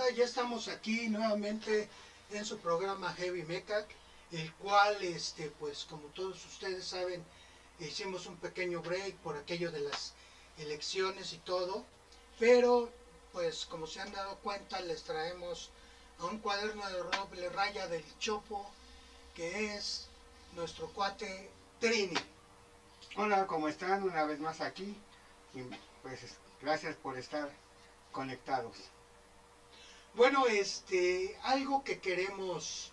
Hola, ya estamos aquí nuevamente en su programa Heavy Metal, el cual, pues como todos ustedes saben, hicimos un pequeño break por aquello de las elecciones y todo, pero pues como se han dado cuenta les traemos a un cuaderno de roble raya del Chopo, que es nuestro cuate Trini. Hola, ¿cómo están? Una vez más aquí. Y pues gracias por estar conectados. Bueno, algo que queremos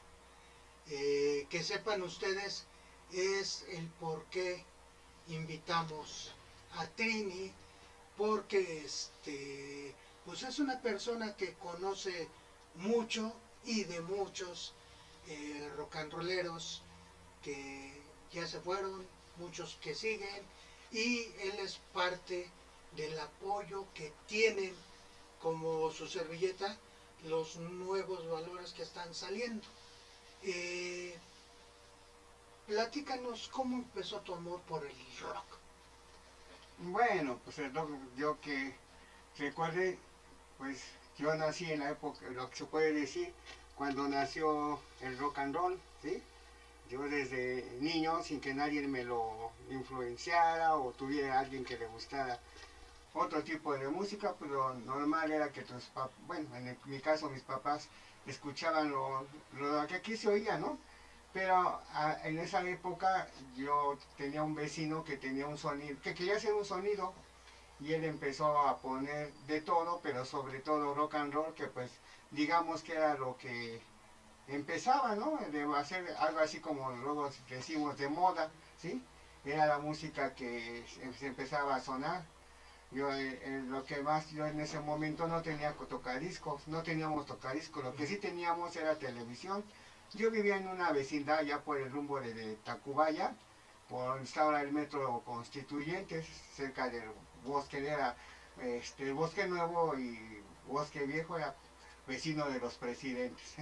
que sepan ustedes es el por qué invitamos a Trini, porque pues es una persona que conoce mucho y de muchos rock and rolleros que ya se fueron, muchos que siguen, y él es parte del apoyo que tienen como su servilleta los nuevos valores que están saliendo. Eh, Platícanos cómo empezó tu amor por el rock. Bueno, pues yo que recuerde, pues yo nací en la época, lo que se puede decir, cuando nació el rock and roll, ¿sí? Yo desde niño, sin que nadie me lo influenciara o tuviera alguien que le gustara otro tipo de música, pues lo normal era que tus papás, bueno, mi caso mis papás escuchaban lo que aquí se oía, ¿no? Pero en esa época yo tenía un vecino que tenía un sonido, que quería hacer un sonido y él empezó a poner de todo, pero sobre todo rock and roll, que pues digamos que era lo que empezaba, ¿no? De hacer algo así como luego decimos de moda, ¿sí? Era la música que se empezaba a sonar. Yo, lo que más, yo en ese momento no tenía tocadiscos, no teníamos tocadiscos, lo que sí teníamos era televisión. Yo vivía en una vecindad ya por el rumbo de Tacubaya, por donde estaba el metro Constituyentes, cerca del bosque, era el bosque nuevo y bosque viejo, era vecino de los presidentes.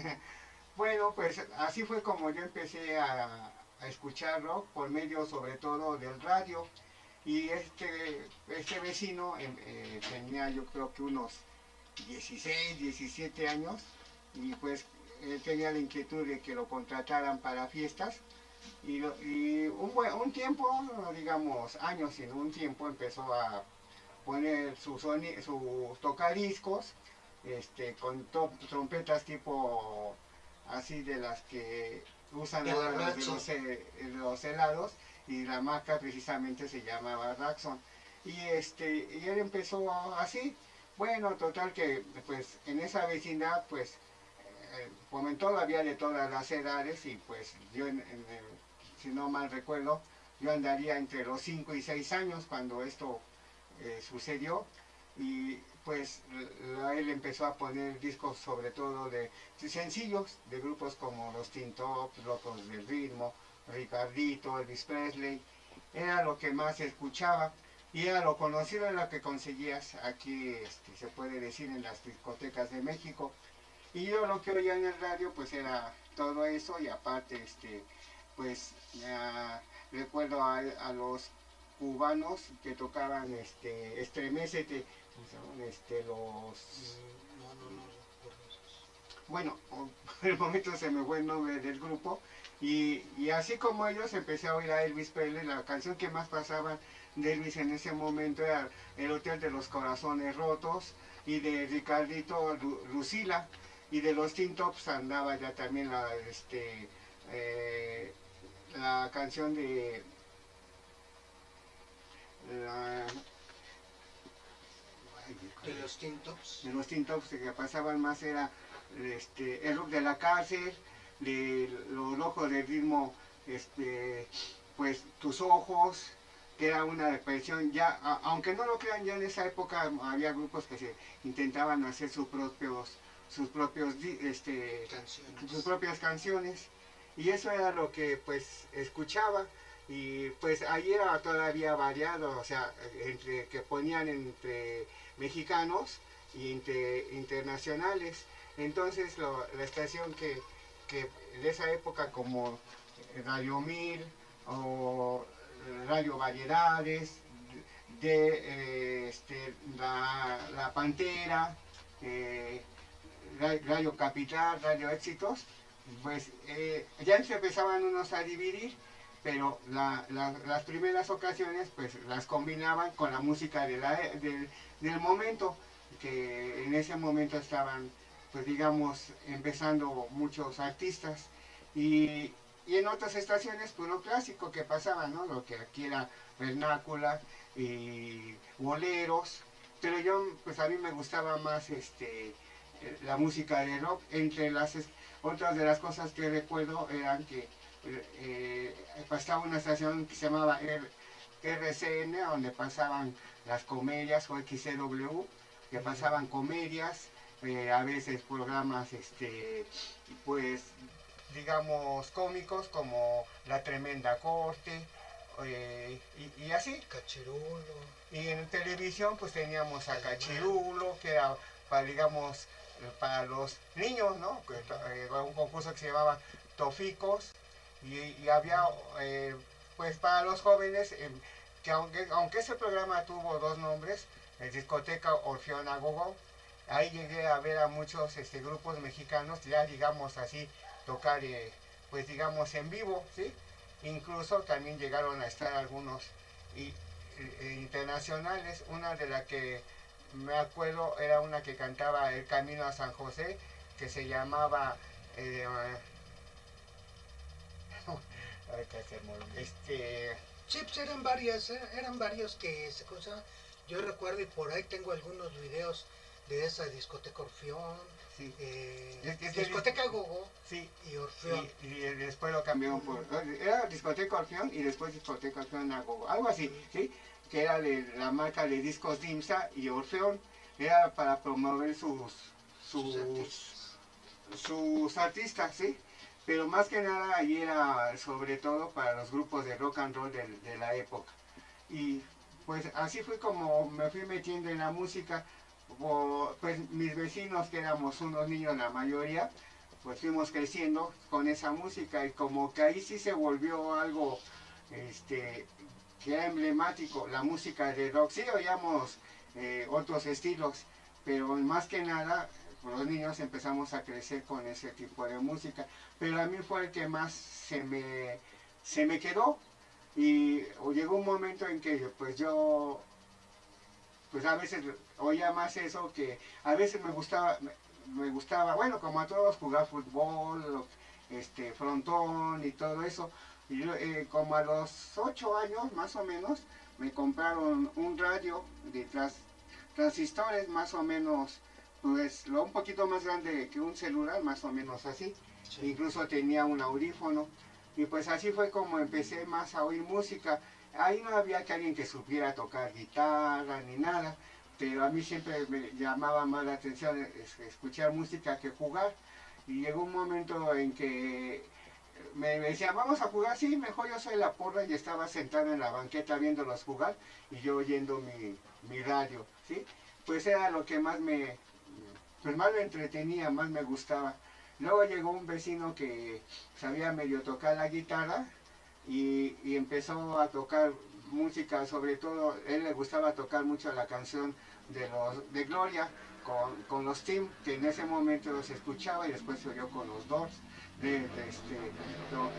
Bueno, pues así fue como yo empecé a escuchar rock por medio sobre todo del radio. Y este vecino tenía yo creo que unos 16, 17 años y pues él tenía la inquietud de que lo contrataran para fiestas y un tiempo, digamos años en un tiempo empezó a poner su tocadiscos con trompetas tipo así de las que usan De la ahora Ratso. los helados y la marca precisamente se llamaba Raxon y él empezó así. Bueno, total que pues en esa vecindad pues fomentó la vía de todas las edades y pues yo si no mal recuerdo yo andaría entre los 5 y 6 años cuando esto sucedió y pues él empezó a poner discos sobre todo de sencillos de grupos como los Teen Tops, Locos del Ritmo, Ricardito, Elvis Presley, era lo que más escuchaba y era lo conocido, era lo que conseguías aquí, se puede decir, en las discotecas de México. Y yo lo que oía en el radio pues era todo eso y aparte pues recuerdo a los cubanos que tocaban Estremecete, los No, no, no recuerdo esos. bueno, por el momento se me fue el nombre del grupo y así como ellos empecé a oír a Elvis Presley, la canción que más pasaban de Elvis en ese momento era El Hotel de los Corazones Rotos y de Ricardito Lucila y de los Teen Tops andaba ya también eh, la canción la, De los Teen Tops. de los Teen Tops que pasaban más era el rock de la cárcel, de los locos del ritmo, pues tus ojos, que era una versión ya, aunque no lo crean, ya en esa época había grupos que se intentaban hacer sus Canciones. propias canciones y eso era lo que pues escuchaba y pues ahí era todavía variado, o sea, entre que ponían entre mexicanos y internacionales. Entonces la estación que de esa época como Radio 1000 o Radio Variedades, la Pantera, Radio Capital, Radio Éxitos, pues ya se empezaban unos a dividir, pero las primeras ocasiones pues las combinaban con la música del momento, que en ese momento estaban, pues digamos, empezando muchos artistas, y, y en otras estaciones puro clásico que pasaba, ¿no? Lo que aquí era vernácula y boleros, pero yo, pues a mí me gustaba más la música de rock. Otras de las cosas que recuerdo eran que pasaba una estación que se llamaba RCN, donde pasaban las comedias, o XCW, que pasaban comedias, a veces programas, pues, digamos, cómicos, como La Tremenda Corte, y así. Cachirulo. Y en televisión pues teníamos a Cachirulo, que era para, digamos, para los niños, ¿no? Un concurso que se llamaba Toficos, y había, pues para los jóvenes, que aunque ese programa tuvo dos nombres, Discoteca Orfeón Agogó, ahí llegué a ver a muchos grupos mexicanos, ya digamos así, tocar, pues digamos, en vivo, ¿sí? Incluso también llegaron a estar algunos internacionales. Una de las que me acuerdo era una que cantaba El Camino a San José, que se llamaba Sí, pues eran varios que se cosa. Yo recuerdo y por ahí tengo algunos videos de esa discoteca Orfeón, sí, discoteca Gogo, sí, y Orfeón. y después lo cambiaron por, era discoteca Orfeón y después discoteca Orfeón Agogo, algo así, ¿sí? Que era de la marca de discos Dimsa, y Orfeón era para promover sus artistas, ¿sí? Pero más que nada ahí era sobre todo para los grupos de rock and roll de la época. Y pues así fue como me fui metiendo en la música. Pues mis vecinos, que éramos unos niños la mayoría, pues fuimos creciendo con esa música, y como que ahí sí se volvió algo que era emblemático, la música de rock. Sí oíamos otros estilos, pero más que nada los niños empezamos a crecer con ese tipo de música. Pero a mí fue el que más se me quedó, y llegó un momento en que pues yo, pues a veces oía más eso, que a veces me gustaba, bueno, como a todos, jugar fútbol, frontón y todo eso. Y como a los 8 años más o menos, me compraron un radio de transistores, más o menos, pues un poquito más grande que un celular, más o menos así. Sí. Incluso tenía un audífono, y pues así fue como empecé más a oír música. Ahí no había que alguien que supiera tocar guitarra ni nada, pero a mí siempre me llamaba más la atención escuchar música que jugar. Y llegó un momento en que me decían, vamos a jugar, sí, mejor yo soy la porra, y estaba sentado en la banqueta viéndolos jugar, y yo oyendo mi radio, ¿sí? Pues era lo que más pues más me entretenía, más me gustaba. Luego llegó un vecino que sabía medio tocar la guitarra, y empezó a tocar música. Sobre todo, él le gustaba tocar mucho la canción de Gloria, con los Team, que en ese momento los escuchaba, y después se oyó con los Doors.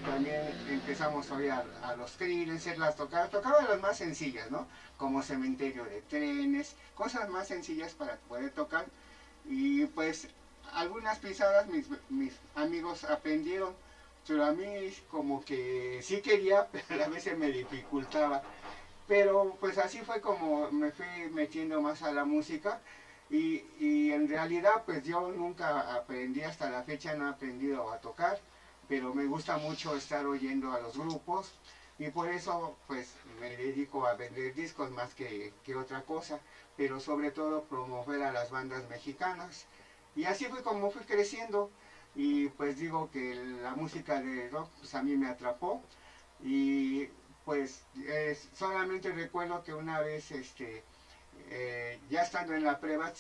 También empezamos a oír a los Creedence, tocaba las más sencillas, ¿no? Como Cementerio de Trenes, cosas más sencillas para poder tocar. Y pues algunas pisadas mis amigos aprendieron, pero a mí como que sí quería, pero a veces me dificultaba. Pero pues así fue como me fui metiendo más a la música, y en realidad pues yo nunca aprendí, hasta la fecha no he aprendido a tocar, pero me gusta mucho estar oyendo a los grupos, y por eso pues me dedico a vender discos más que otra cosa, pero sobre todo promover a las bandas mexicanas. Y así fue como fui creciendo, y pues digo que la música de rock pues a mí me atrapó. Y pues solamente recuerdo que una vez ya estando en la prepa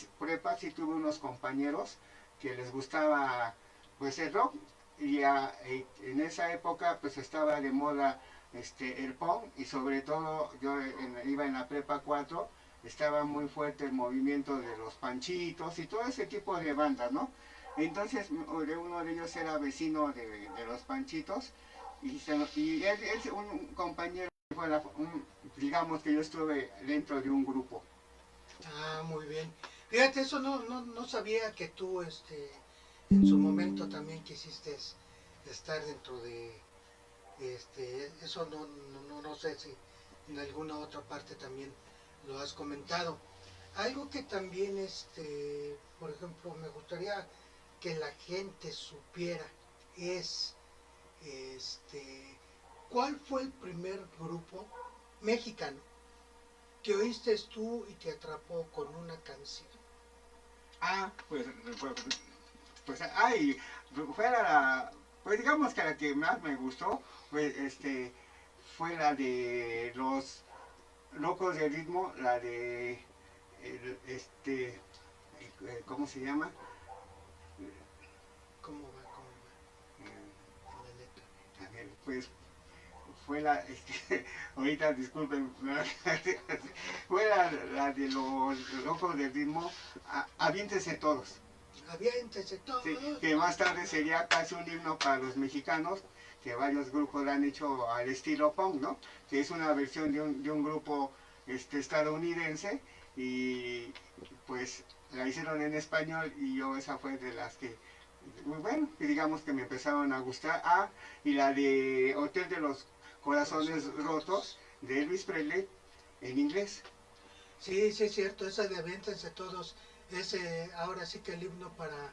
sí tuve unos compañeros que les gustaba pues el rock, y en esa época pues estaba de moda el punk, y sobre todo yo iba en la prepa 4, estaba muy fuerte el movimiento de los Panchitos y todo ese tipo de bandas, ¿no? Entonces uno de ellos era vecino de los Panchitos y él, un compañero, fue digamos que yo estuve dentro de un grupo. Ah, muy bien. Fíjate, eso no sabía que tú en su momento también quisiste estar dentro de eso no sé si en alguna otra parte también lo has comentado. Algo que también por ejemplo, me gustaría que la gente supiera es este ¿cuál fue el primer grupo mexicano que oíste tú y te atrapó con una canción? Ah, pues, ay, fuera la, pues digamos que la que más me gustó, pues fue la de los Locos de Ritmo, la de, ¿cómo se llama? ¿Cómo va la letra? A ver, pues fue la, ahorita disculpen, fue la de los Locos del Ritmo, Aviéntense Todos. Aviéntese Sí, todos. que más tarde sería casi un himno para los mexicanos, que varios grupos han hecho al estilo punk, ¿no? Que es una versión de un grupo estadounidense y pues la hicieron en español y yo esa fue de las que, muy bueno, que digamos que me empezaron a gustar. Ah, y la de Hotel de los Corazones Rotos de Elvis Presley en inglés. Sí, sí es cierto, esa de aviéntense todos, ahora sí que el himno para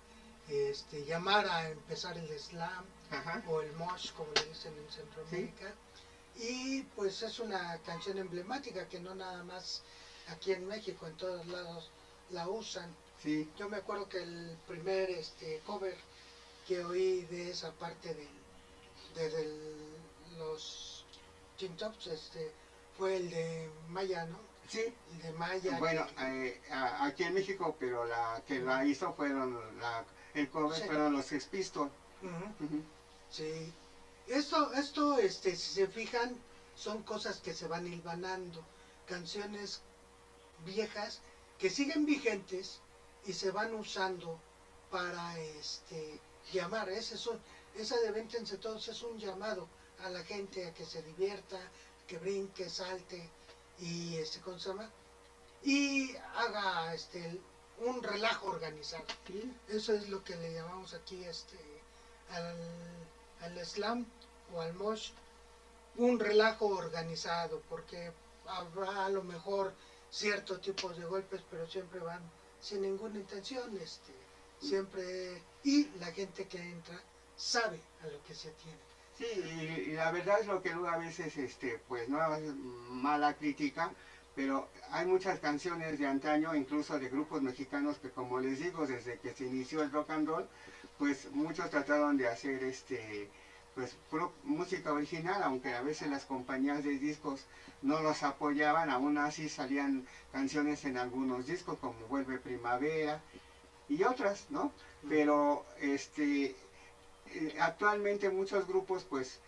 llamar a empezar el slam Ajá, o el mosh como le dicen en sí, Centroamérica. Y pues es una canción emblemática que no nada más aquí en México, en todos lados la usan. sí, Yo me acuerdo que el primer cover que oí de esa parte los Teen Tops fue el de Maya, ¿no? sí. El de Maya Bueno, que... aquí en México, pero la que la hizo fueron, el cover Sí, fueron los Sex Pistols. uh-huh, Ujú. sí. Si se fijan, son cosas que se van hilvanando. Canciones viejas que siguen vigentes y se van usando para llamar. Esa de Véntense Todos es un llamado a la gente a que se divierta, que brinque, salte y ¿cómo se llama? Y haga un relajo organizado. Sí, Eso es lo que le llamamos aquí al, al slam o al mosh, un relajo organizado, porque habrá a lo mejor ciertos tipos de golpes, pero siempre van sin ninguna intención, siempre, y la gente que entra sabe a lo que se tiene. sí, y la verdad es lo que luego a veces, pues no es mala crítica, pero hay muchas canciones de antaño, incluso de grupos mexicanos que, como les digo, desde que se inició el rock and roll, pues muchos trataron de hacer pues música original, aunque a veces las compañías de discos no los apoyaban, aún así salían canciones en algunos discos como Vuelve Primavera y otras, ¿no? Pero actualmente muchos grupos pues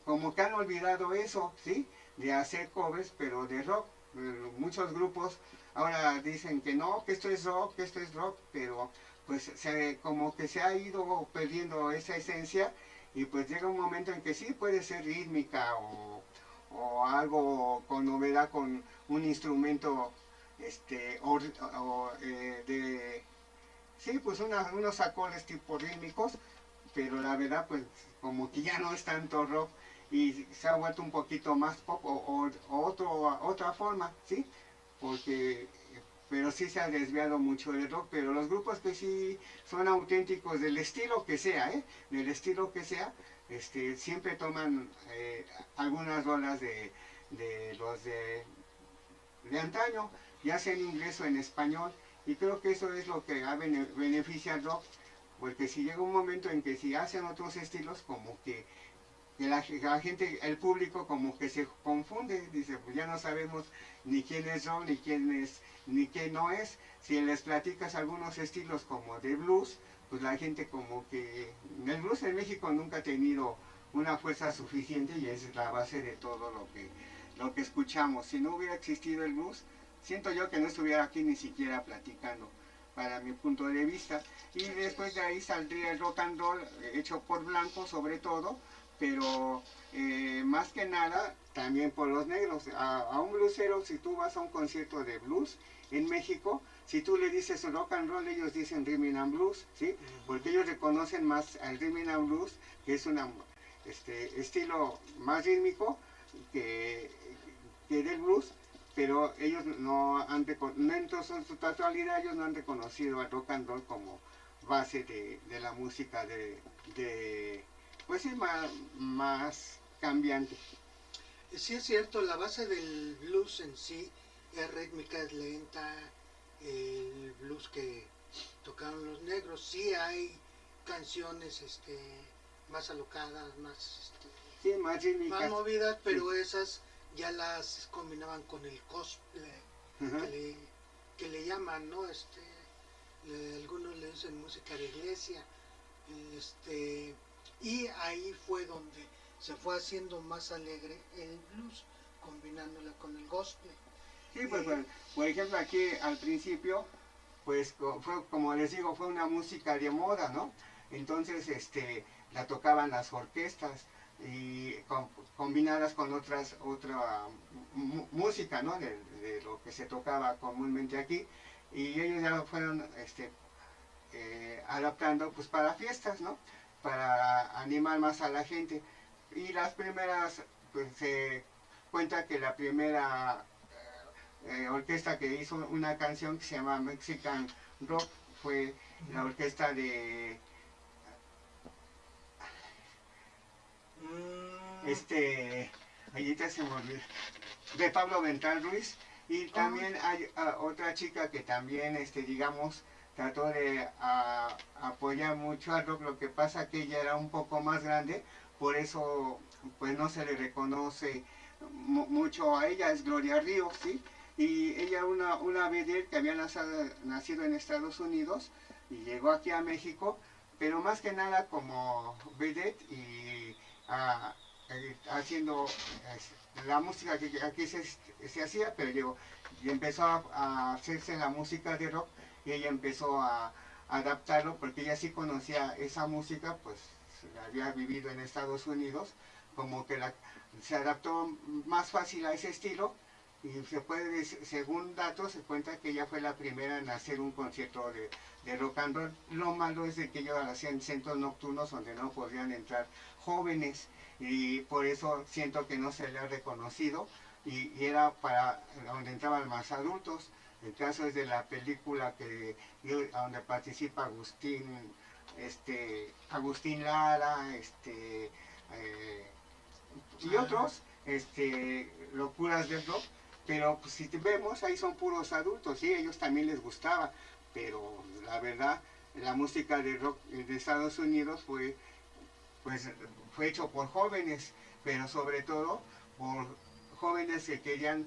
como que han olvidado eso, ¿sí? De hacer covers, pero de rock. Muchos grupos ahora dicen que no, que esto es rock, que esto es rock, pero pues como que se ha ido perdiendo esa esencia y pues llega un momento en que sí puede ser rítmica o algo con novedad con un instrumento de sí, pues unos acordes tipo rítmicos, pero la verdad pues como que ya no es tanto rock y se ha vuelto un poquito más pop otra forma, ¿sí? Porque, pero sí se ha desviado mucho del rock, pero los grupos que sí son auténticos del estilo que sea, ¿eh? Del estilo que sea, siempre toman algunas rolas de los de antaño, ya sea en inglés o en español, y creo que eso es lo que ha beneficiado, porque si llega un momento en que si hacen otros estilos, como que la gente, el público como que se confunde, dice, pues ya no sabemos ni quiénes son, ni quién es, ni quién no es. Si les platicas algunos estilos como de blues, pues la gente como que, el blues en México nunca ha tenido una fuerza suficiente y es la base de todo lo que escuchamos. Si no hubiera existido el blues, siento yo que no estuviera aquí ni siquiera platicando para mi punto de vista. Y después de ahí saldría el rock and roll hecho por blancos sobre todo, pero más que nada también por los negros. A un bluesero, si tú vas a un concierto de blues en México, si tú le dices rock and roll, ellos dicen rhythm and blues, ¿sí? Porque ellos reconocen más al rhythm and blues, que es un estilo más rítmico que, que del blues, pero ellos no han reconocido, en su totalidad ellos no han reconocido al rock and roll como base de la música pues sí, más cambiante. Sí es cierto, la base del blues en sí es rítmica, es lenta, el blues que tocaron los negros, sí hay canciones más alocadas, más, sí, más rítmicas, más movidas, pero sí. esas ya las combinaban con el cosplay, que le llaman, ¿no? Algunos le dicen música de iglesia, y ahí fue donde se fue haciendo más alegre el blues, combinándola con el gospel. Sí, pues por ejemplo aquí al principio, pues fue, como les digo, fue una música de moda, ¿no? Entonces la tocaban las orquestas y combinadas con otra música, ¿no? De lo que se tocaba comúnmente aquí, y ellos ya lo fueron adaptando pues para fiestas, ¿no? Para animar más a la gente. Y las primeras, pues se cuenta que la primera orquesta que hizo una canción que se llama Mexican Rock fue la orquesta de ahorita se me olvidó, de Pablo Vental Ruiz. Y también hay otra chica que también, digamos, trató de apoyar mucho al rock. Lo que pasa que ella era un poco más grande, por eso pues no se le reconoce mucho a ella. Es Gloria Ríos, ¿sí? Y ella una vedette que había nacido en Estados Unidos y llegó aquí a México, pero más que nada como vedette y haciendo la música que aquí se hacía, pero llegó y empezó a hacerse la música de rock, y ella empezó a adaptarlo porque ella sí conocía esa música, pues había vivido en Estados Unidos, como que se adaptó más fácil a ese estilo. Y se puede, según datos, se cuenta que ella fue la primera en hacer un concierto de rock and roll. Lo malo es de que ellos hacían centros nocturnos donde no podían entrar jóvenes, y por eso siento que no se le ha reconocido, y era para donde entraban más adultos. El caso es de la película donde participa Agustín Lara, y otros, locuras del rock. Pero pues, si vemos, ahí son puros adultos, sí, ellos también les gustaba, pero la verdad, la música de rock de Estados Unidos fue hecho por jóvenes, pero sobre todo por jóvenes que querían,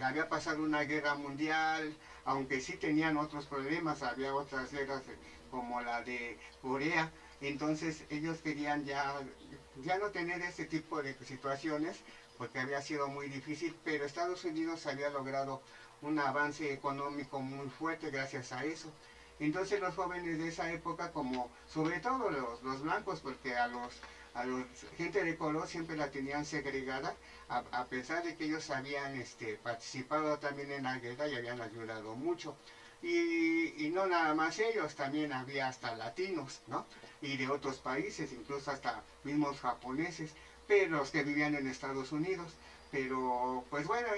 había pasado una guerra mundial, aunque sí tenían otros problemas, había otras guerras como la de Corea. Entonces ellos querían ya no tener ese tipo de situaciones, porque había sido muy difícil, pero Estados Unidos había logrado un avance económico muy fuerte gracias a eso. Entonces los jóvenes de esa época, como sobre todo los blancos, porque a los gente de color siempre la tenían segregada, a pesar de que ellos habían participado también en la guerra y habían ayudado mucho. Y no nada más ellos, también había hasta latinos, ¿no? Y de otros países, incluso hasta mismos japoneses, pero los que vivían en Estados Unidos. Pero pues bueno,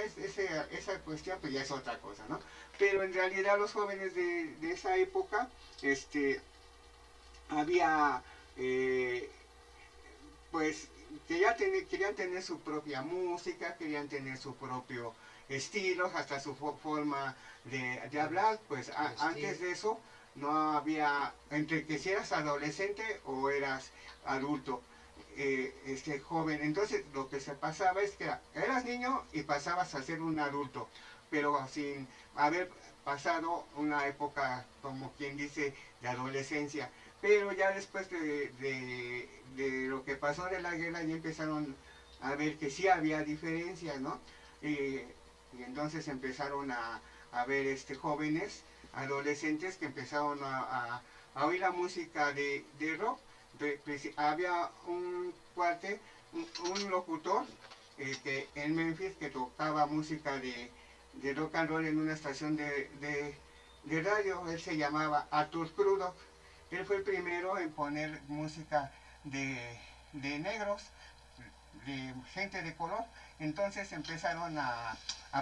esa cuestión pues ya es otra cosa, ¿no? Pero en realidad los jóvenes de esa época, había pues querían tener su propia música, querían tener su propio estilo, hasta su forma de hablar. Pues antes de eso no había, entre que si eras adolescente o eras adulto, joven. Entonces lo que se pasaba es que eras niño y pasabas a ser un adulto, pero sin haber pasado una época, como quien dice, de adolescencia. Pero ya después de lo que pasó de la guerra, ya empezaron a ver que sí había diferencias, ¿no? Y entonces empezaron a ver jóvenes adolescentes que empezaron a oír la música de rock. Había un cuate, un locutor en Memphis que tocaba música de rock and roll en una estación de radio. Él se llamaba Arthur Crudup. Él fue el primero en poner música de negros, de gente de color. Entonces empezaron a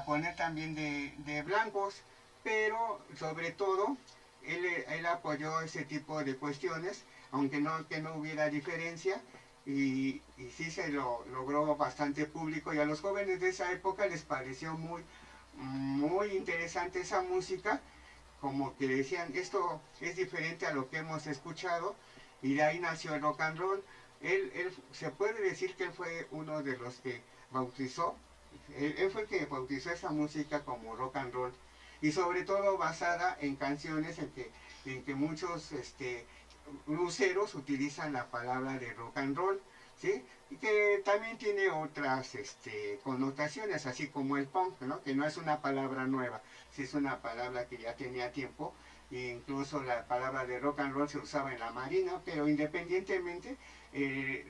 poner también de blancos, pero sobre todo él apoyó ese tipo de cuestiones, aunque que no hubiera diferencia, y sí se logró bastante público, y a los jóvenes de esa época les pareció muy interesante esa música, como que decían, esto es diferente a lo que hemos escuchado, y de ahí nació el rock and roll. Él se puede decir que él fue uno de los que bautizó, él fue el que bautizó esa música como rock and roll, y sobre todo basada en canciones en que muchos luceros utilizan la palabra de rock and roll, ¿sí? Y que también tiene otras connotaciones, así como el punk, ¿no? Que no es una palabra nueva, sí es una palabra que ya tenía tiempo, e incluso la palabra de rock and roll se usaba en la marina, pero independientemente,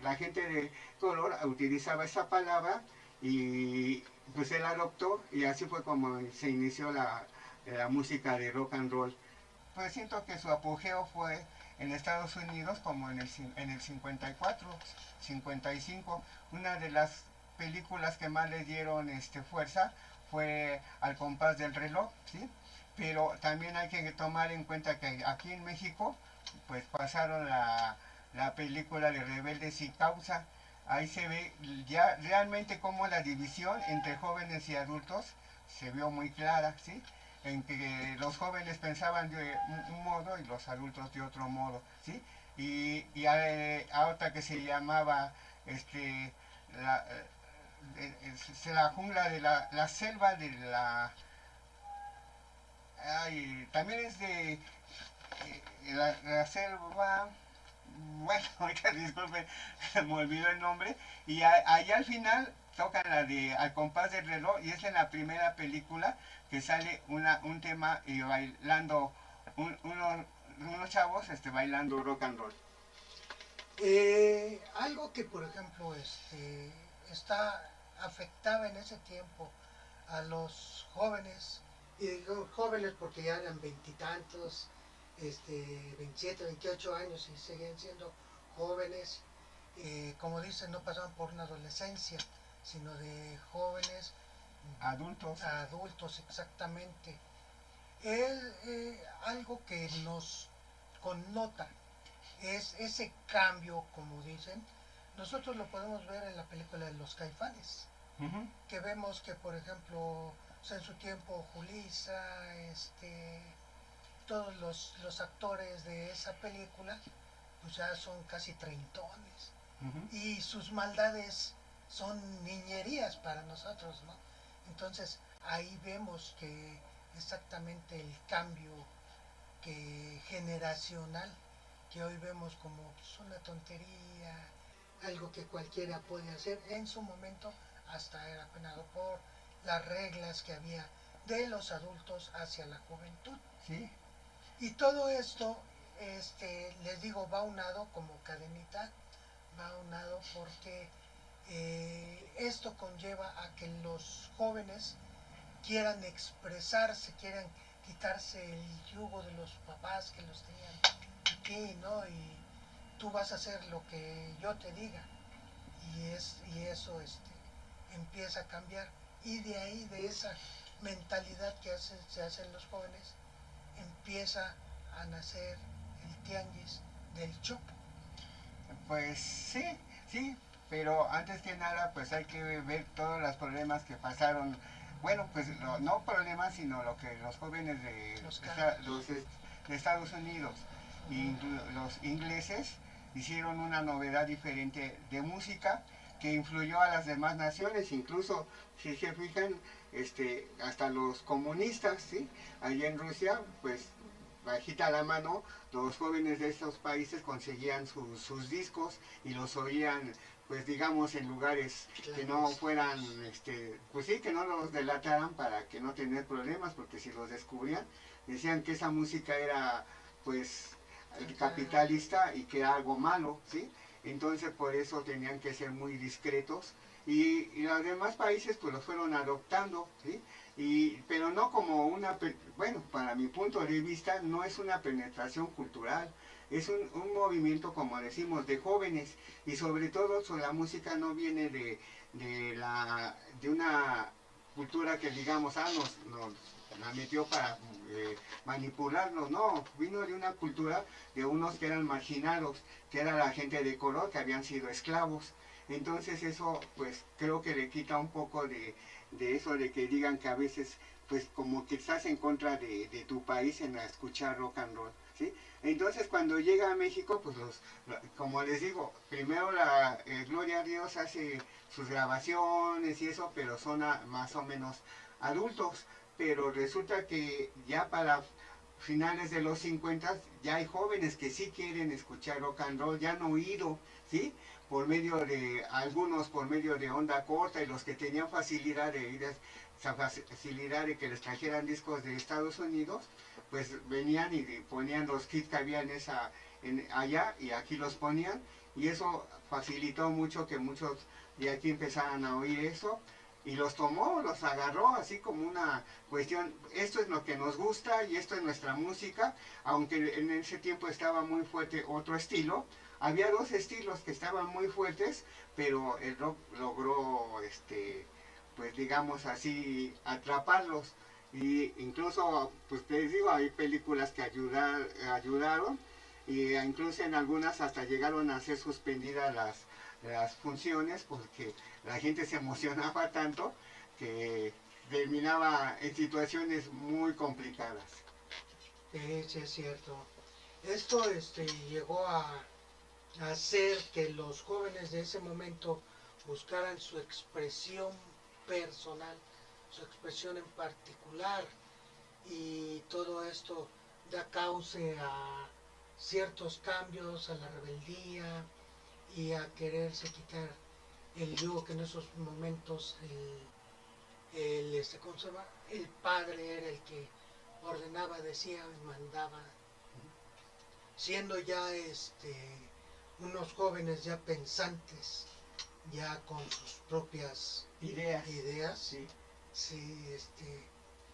la gente de color utilizaba esa palabra, y pues él adoptó, y así fue como se inició la música de rock and roll. Pues siento que su apogeo fue en Estados Unidos como en el 54, 55. Una de las películas que más le dieron fuerza fue Al compás del reloj, ¿sí? Pero también hay que tomar en cuenta que aquí en México pues pasaron la película de Rebelde sin causa. Ahí se ve ya realmente cómo la división entre jóvenes y adultos se vio muy clara, ¿sí? En que los jóvenes pensaban de un modo y los adultos de otro modo, ¿sí? Y a otra que se llamaba la, la jungla de la selva de la... Ay, también es de la selva... Bueno, ahorita disculpen, me olvidó el nombre. Y allá al final tocan la de Al compás del reloj, y es en la primera película que sale un tema y bailando unos chavos bailando rock and roll. Algo que, por ejemplo, afectaba en ese tiempo a los jóvenes, y digo jóvenes porque ya eran veintitantos, 27, 28 años y seguían siendo jóvenes, como dicen, no pasaban por una adolescencia, sino de jóvenes adultos. Adultos, exactamente. Algo que nos connota es ese cambio, como dicen. Nosotros lo podemos ver en la película de Los Caifanes, que vemos que, por ejemplo, o sea, en su tiempo Julissa, todos los actores de esa película, pues ya son casi treintones, y sus maldades son niñerías para nosotros, ¿no? Entonces ahí vemos que exactamente el cambio generacional, que hoy vemos como pues, una tontería, algo que cualquiera puede hacer, en su momento hasta era penado por las reglas que había de los adultos hacia la juventud. Sí. Y todo esto, les digo, va unado como cadenita, va unado porque esto conlleva a que los jóvenes quieran expresarse, quieran quitarse el yugo de los papás que los tenían aquí, ¿no? Y tú vas a hacer lo que yo te diga. Y eso empieza a cambiar. Y de ahí, de esa mentalidad que se hacen los jóvenes, empieza a nacer el tianguis del chopo. Pues sí, pero antes que nada pues hay que ver todos los problemas que pasaron. Bueno, pues no problemas, sino lo que los jóvenes de Estados Unidos y los ingleses hicieron una novedad diferente de música que influyó a las demás naciones, incluso si se fijan, hasta los comunistas, ¿sí? Allá en Rusia, pues bajita la mano, los jóvenes de estos países conseguían sus discos y los oían pues digamos en lugares que no fueran, pues sí, que no los delataran para que no tener problemas, porque si los descubrían, decían que esa música era pues capitalista y que era algo malo, ¿sí? Entonces por eso tenían que ser muy discretos y los demás países pues los fueron adoptando, ¿sí? Pero no como una, bueno, para mi punto de vista no es una penetración cultural, es un movimiento, como decimos, de jóvenes y sobre todo la música no viene de una cultura que digamos, nos la metió para manipularnos, no, vino de una cultura de unos que eran marginados, que era la gente de color, que habían sido esclavos. Entonces eso pues creo que le quita un poco de eso de que digan que a veces pues como que estás en contra de tu país en escuchar rock and roll, ¿sí? Entonces cuando llega a México, pues como les digo, primero Gloria a Dios hace sus grabaciones y eso, pero son más o menos adultos, pero resulta que ya para finales de los 50 ya hay jóvenes que sí quieren escuchar rock and roll, ya han oído, ¿sí? Por medio de, algunos por medio de onda corta y los que tenían facilidad de ir facilidad de que les trajeran discos de Estados Unidos, pues venían y ponían los kits que había allá y aquí los ponían y eso facilitó mucho que muchos de aquí empezaran a oír eso y los tomó, los agarró así como una cuestión, esto es lo que nos gusta y esto es nuestra música, aunque en ese tiempo estaba muy fuerte otro estilo, había dos estilos que estaban muy fuertes, pero el rock logró, pues digamos así, atraparlos. Y incluso, pues les digo, hay películas que ayudaron, y incluso en algunas hasta llegaron a ser suspendidas las funciones porque la gente se emocionaba tanto que terminaba en situaciones muy complicadas. Sí, es cierto. Esto llegó a hacer que los jóvenes de ese momento buscaran su expresión personal, su expresión en particular, y todo esto da cauce a ciertos cambios, a la rebeldía y a quererse quitar el yugo que en esos momentos ¿cómo se llama? El padre era el que ordenaba, decía y mandaba, siendo ya unos jóvenes ya pensantes, ya con sus propias ideas, Sí. sí,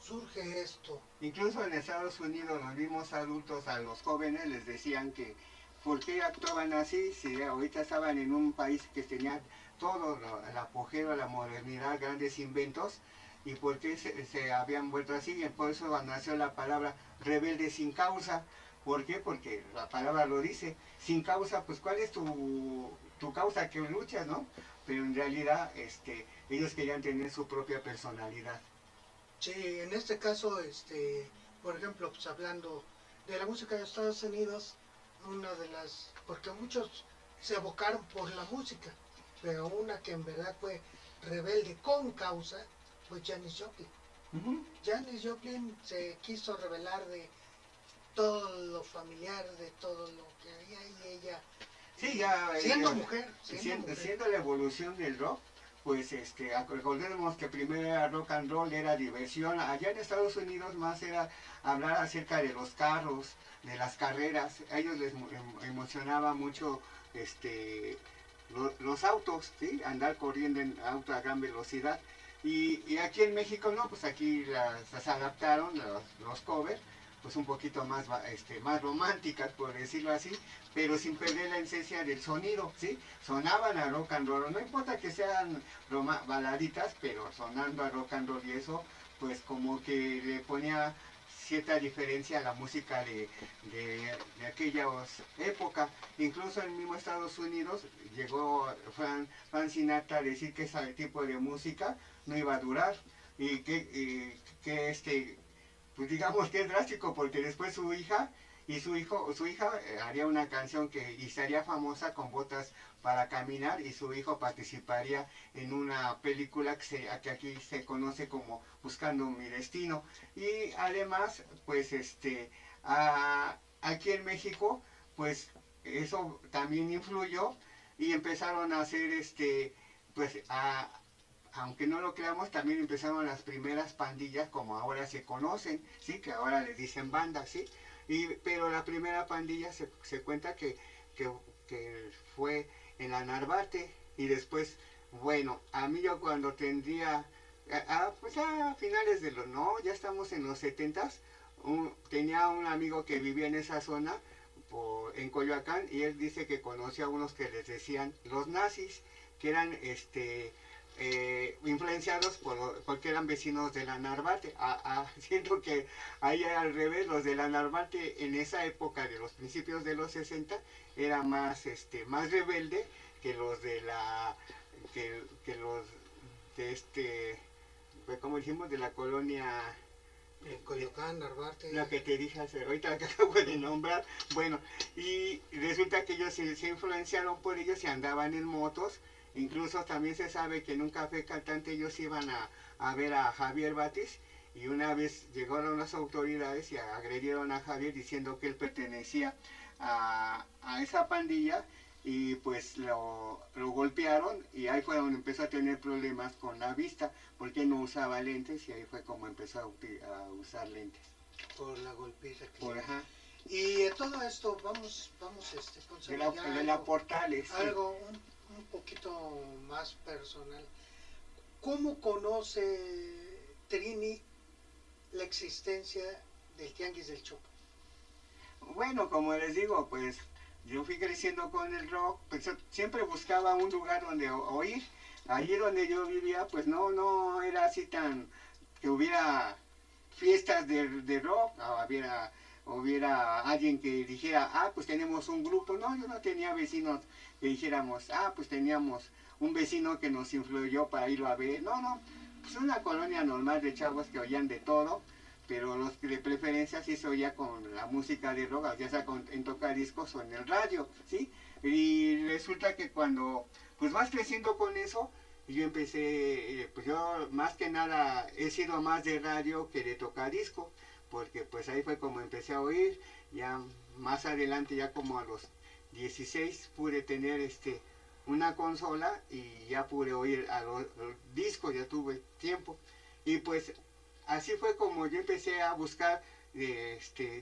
surge esto. Incluso en Estados Unidos los mismos adultos a los jóvenes les decían que ¿por qué actuaban así? Si ahorita estaban en un país que tenía todo el apogeo, la modernidad, grandes inventos, y por qué se habían vuelto así, y por eso nació la palabra rebelde sin causa. ¿Por qué? Porque la palabra lo dice, sin causa, pues ¿cuál es tu causa que luchas, no? Pero en realidad ellos querían tener su propia personalidad. Sí, en este caso, por ejemplo, pues hablando de la música de Estados Unidos, una de las, porque muchos se abocaron por la música, pero una que en verdad fue rebelde con causa fue Janis Joplin. Janis Joplin se quiso rebelar de todo lo familiar, de todo lo que había, y ella, sí, ya, siendo mujer, siendo la evolución del rock, pues recordemos que primero era rock and roll, era diversión. Allá en Estados Unidos más era hablar acerca de los carros, de las carreras. A ellos les emocionaba mucho los autos, ¿sí? Andar corriendo en auto a gran velocidad. Y aquí en México no, pues aquí las adaptaron, los covers, pues un poquito más románticas, por decirlo así, pero sin perder la esencia del sonido, ¿sí? Sonaban a rock and roll, no importa que sean baladitas, pero sonando a rock and roll y eso, pues como que le ponía cierta diferencia a la música de aquella época. Incluso en el mismo Estados Unidos llegó Frank Sinatra a decir que ese tipo de música no iba a durar y que pues digamos que es drástico porque después su hija y su hija haría una canción y sería famosa con Botas para Caminar y su hijo participaría en una película que aquí se conoce como Buscando mi Destino. Y además, pues aquí en México, pues eso también influyó y empezaron a hacer pues aunque no lo creamos, también empezaron las primeras pandillas como ahora se conocen, ¿sí? Que ahora les dicen bandas, ¿sí? Pero la primera pandilla se cuenta que, que fue en la Narvarte y después, bueno, a mí yo cuando tendría, pues a finales de los, no, ya estamos en los 70s, tenía un amigo que vivía en esa zona, en Coyoacán, y él dice que conocía a unos que les decían los nazis, que eran influenciados porque eran vecinos de la Narvarte. Siento que ahí al revés, los de la Narvarte en esa época de los principios de los 60 era más rebelde que los de la que los de como dijimos, de la colonia En Coyoacán, Narvarte. la que te dije hace, ahorita que acabo de nombrar. Bueno, y resulta que ellos se influenciaron por ellos y andaban en motos. Incluso también se sabe que en un café cantante ellos iban a ver a Javier Batis, y una vez llegaron las autoridades y agredieron a Javier diciendo que él pertenecía a esa pandilla, y pues lo golpearon, y ahí fue donde empezó a tener problemas con la vista porque no usaba lentes, y ahí fue como empezó a usar lentes. Por la golpiza que... Ajá. Y todo esto, vamos de la Portales. Algo un poquito más personal. ¿Cómo conoce Trini la existencia del Tianguis del Chopo? Bueno, como les digo, pues yo fui creciendo con el rock, pues siempre buscaba un lugar donde oír. Allí donde yo vivía, pues no era así tan que hubiera fiestas de rock, hubiera alguien que dijera, pues tenemos un grupo. No, yo no tenía vecinos que dijéramos, pues teníamos un vecino que nos influyó para irlo a ver. No, pues una colonia normal de chavos que oían de todo, pero los que de preferencia sí se oía con la música de rock, ya sea en tocadiscos o en el radio, ¿sí? Y resulta que cuando pues vas creciendo con eso, yo empecé, pues yo más que nada he sido más de radio que de tocadisco, porque pues ahí fue como empecé a oír. Ya más adelante, ya como a los 16, pude tener una consola y ya pude oír a los discos, ya tuve tiempo. Y pues así fue como yo empecé a buscar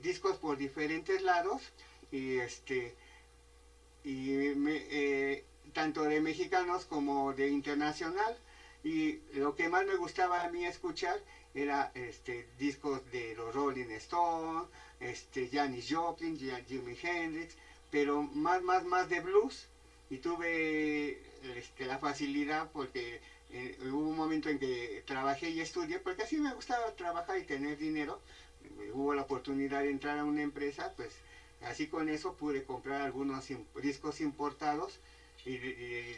discos por diferentes lados, y tanto de mexicanos como de internacional. Y lo que más me gustaba a mí escuchar era discos de los Rolling Stones, Janis Joplin, Jimi Hendrix, pero más de blues. Y tuve la facilidad porque hubo un momento en que trabajé y estudié, porque así me gustaba trabajar y tener dinero. Hubo la oportunidad de entrar a una empresa, pues así con eso pude comprar algunos discos importados, y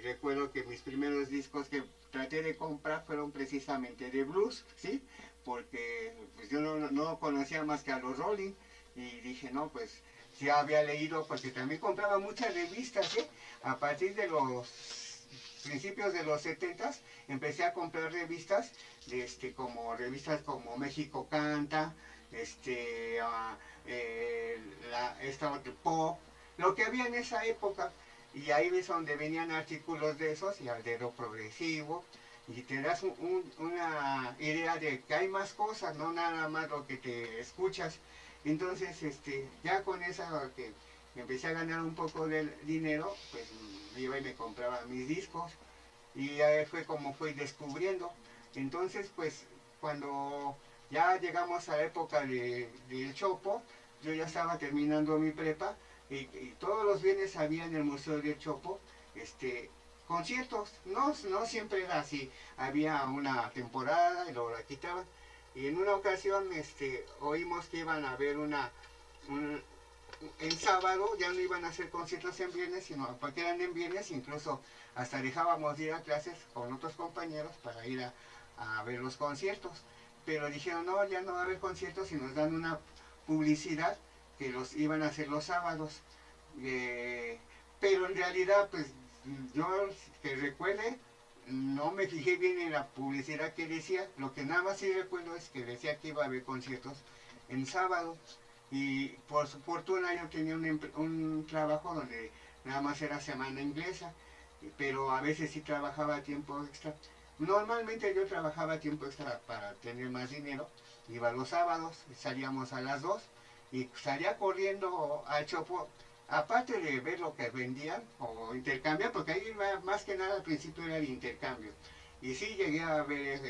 recuerdo que mis primeros discos que traté de comprar fueron precisamente de blues, ¿sí? Porque pues, yo no conocía más que a los Rolling, y dije, no, pues ya había leído, porque también compraba muchas revistas, ¿sí? A partir de los principios de los 70s empecé a comprar revistas, como revistas como México Canta, Pop, lo que había en esa época. Y ahí ves donde venían artículos de esos, y al dedo progresivo, y te das una idea de que hay más cosas, no nada más lo que te escuchas. Entonces, ya con eso que empecé a ganar un poco de dinero, pues iba y me compraba mis discos, y ahí fue como fui descubriendo. Entonces, pues, cuando ya llegamos a la época del Chopo, yo ya estaba terminando mi prepa, y todos los viernes había en el Museo del Chopo conciertos. No siempre era así, había una temporada y luego la quitaban. Y en una ocasión oímos que iban a haber en sábado, ya no iban a hacer conciertos en viernes, sino porque eran en viernes, incluso hasta dejábamos de ir a clases con otros compañeros para ir a ver los conciertos. Pero dijeron, no, ya no va a haber conciertos, y nos dan una publicidad que los iban a hacer los sábados. Pero en realidad, pues yo que recuerde, no me fijé bien en la publicidad que decía. Lo que nada más sí recuerdo es que decía que iba a haber conciertos en sábado, y por su fortuna yo tenía un trabajo donde nada más era semana inglesa. pero a veces sí trabajaba tiempo extra. Normalmente yo trabajaba tiempo extra para tener más dinero. Iba los sábados, salíamos a las 2 y salía corriendo al Chopo, aparte de ver lo que vendían o intercambiar, porque ahí más que nada al principio era el intercambio. Y sí llegué a ver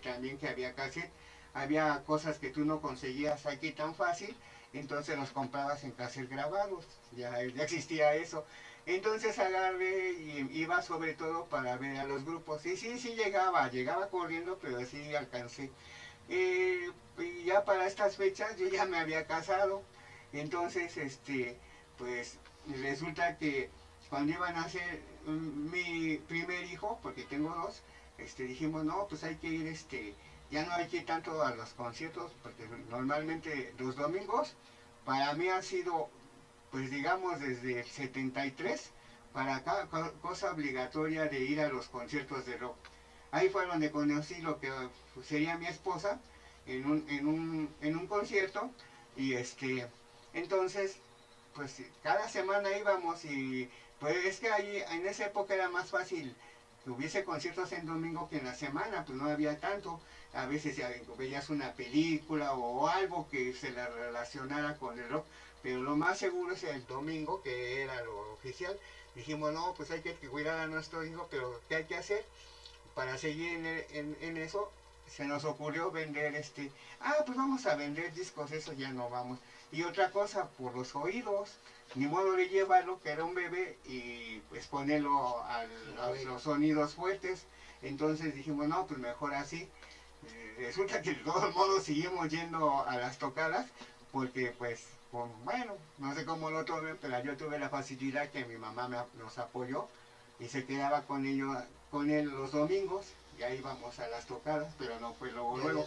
también que había cassette, había cosas que tú no conseguías aquí tan fácil, entonces los comprabas en cassette grabados, ya existía eso. Entonces agarré y iba sobre todo para ver a los grupos. Y sí llegaba corriendo, pero sí alcancé. Y ya para estas fechas yo ya me había casado. Entonces, pues resulta que cuando iban a hacer mi primer hijo, porque tengo dos, dijimos, no, pues hay que ir, ya no hay que ir tanto a los conciertos, porque normalmente los domingos para mí ha sido, pues digamos, desde el 73 para acá, cosa obligatoria de ir a los conciertos de rock. Ahí fue donde conocí lo que sería mi esposa en un concierto y entonces pues cada semana íbamos y pues es que ahí en esa época era más fácil que hubiese conciertos en domingo que en la semana, pues no había tanto. A veces ya veías una película o algo que se la relacionara con el rock, pero lo más seguro es el domingo, que era lo oficial. Dijimos, no, pues hay que cuidar a nuestro hijo, pero ¿qué hay que hacer? Para seguir en eso, se nos ocurrió vender pues vamos a vender discos, eso ya no vamos. Y otra cosa, por los oídos, ni modo de llevarlo, que era un bebé, y pues ponerlo a los sonidos fuertes. Entonces dijimos, no, pues mejor así. Resulta que de todos modos seguimos yendo a las tocadas, porque pues, bueno, no sé cómo lo tomen, pero yo tuve la facilidad que mi mamá nos apoyó y se quedaba con él los domingos y ahí íbamos a las tocadas, pero no fue luego.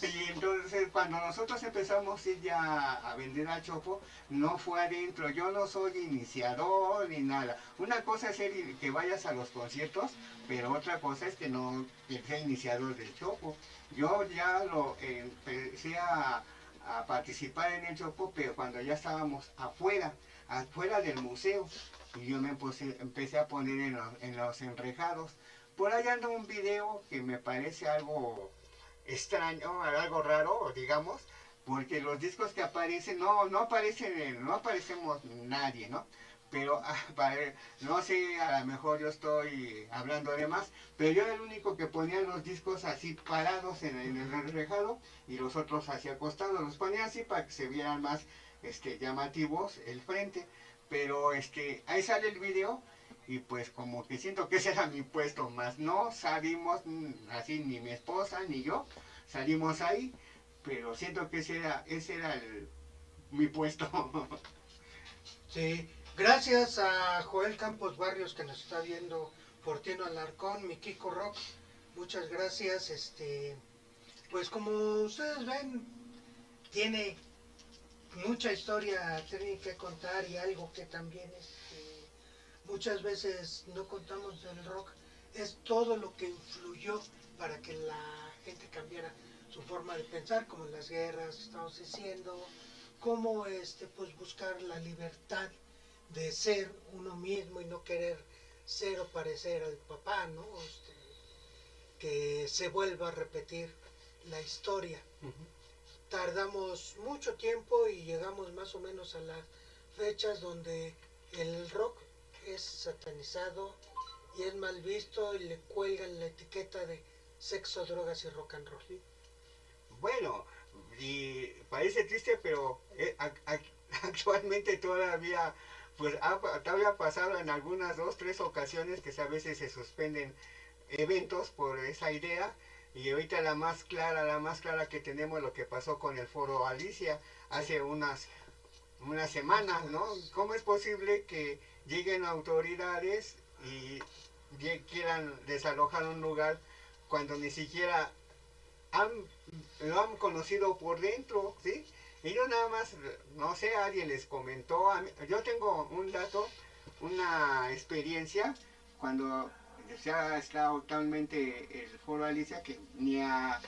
Y entonces cuando nosotros empezamos a ir ya a vender al Chopo, no fue adentro. Yo no soy iniciador ni nada. Una cosa es que vayas a los conciertos, pero otra cosa es que no que sea iniciador del Chopo. Yo ya lo empecé a participar en el Chopo, pero cuando ya estábamos afuera del museo. Y yo me empecé a poner en los enrejados. Por ahí anda un video que me parece algo extraño, algo raro, digamos, porque los discos que aparecen, no aparecen, no aparecemos nadie, ¿no? Pero, no sé, a lo mejor yo estoy hablando de más, pero yo era el único que ponía los discos así parados en el enrejado y los otros así acostados. Los ponía así para que se vieran más llamativos el frente. Pero ahí sale el video y pues como que siento que ese era mi puesto, más no salimos así ni mi esposa ni yo salimos ahí, pero siento que ese era mi puesto. Sí, gracias a Joel Campos Barrios que nos está viendo, Fortino Alarcón, mi Kiko Rock, muchas gracias. Pues como ustedes ven, tiene mucha historia tiene que contar y algo que también muchas veces no contamos del rock es todo lo que influyó para que la gente cambiara su forma de pensar, como en las guerras estamos diciendo, cómo pues buscar la libertad de ser uno mismo y no querer ser o parecer al papá, ¿no? Que se vuelva a repetir la historia. Tardamos mucho tiempo y llegamos más o menos a las fechas donde el rock es satanizado y es mal visto y le cuelgan la etiqueta de sexo, drogas y rock and roll. Bueno, y parece triste, pero actualmente todavía pues todavía pasado en algunas 2, 3 ocasiones que a veces se suspenden eventos por esa idea. Y ahorita la más clara que tenemos lo que pasó con el Foro Alicia hace unas semanas, ¿no? ¿Cómo es posible que lleguen autoridades y quieran desalojar un lugar cuando ni siquiera lo han conocido por dentro, ¿sí? Ellos nada más, no sé, alguien les comentó, yo tengo un dato, una experiencia, cuando ya está actualmente el Foro Alicia, que ni a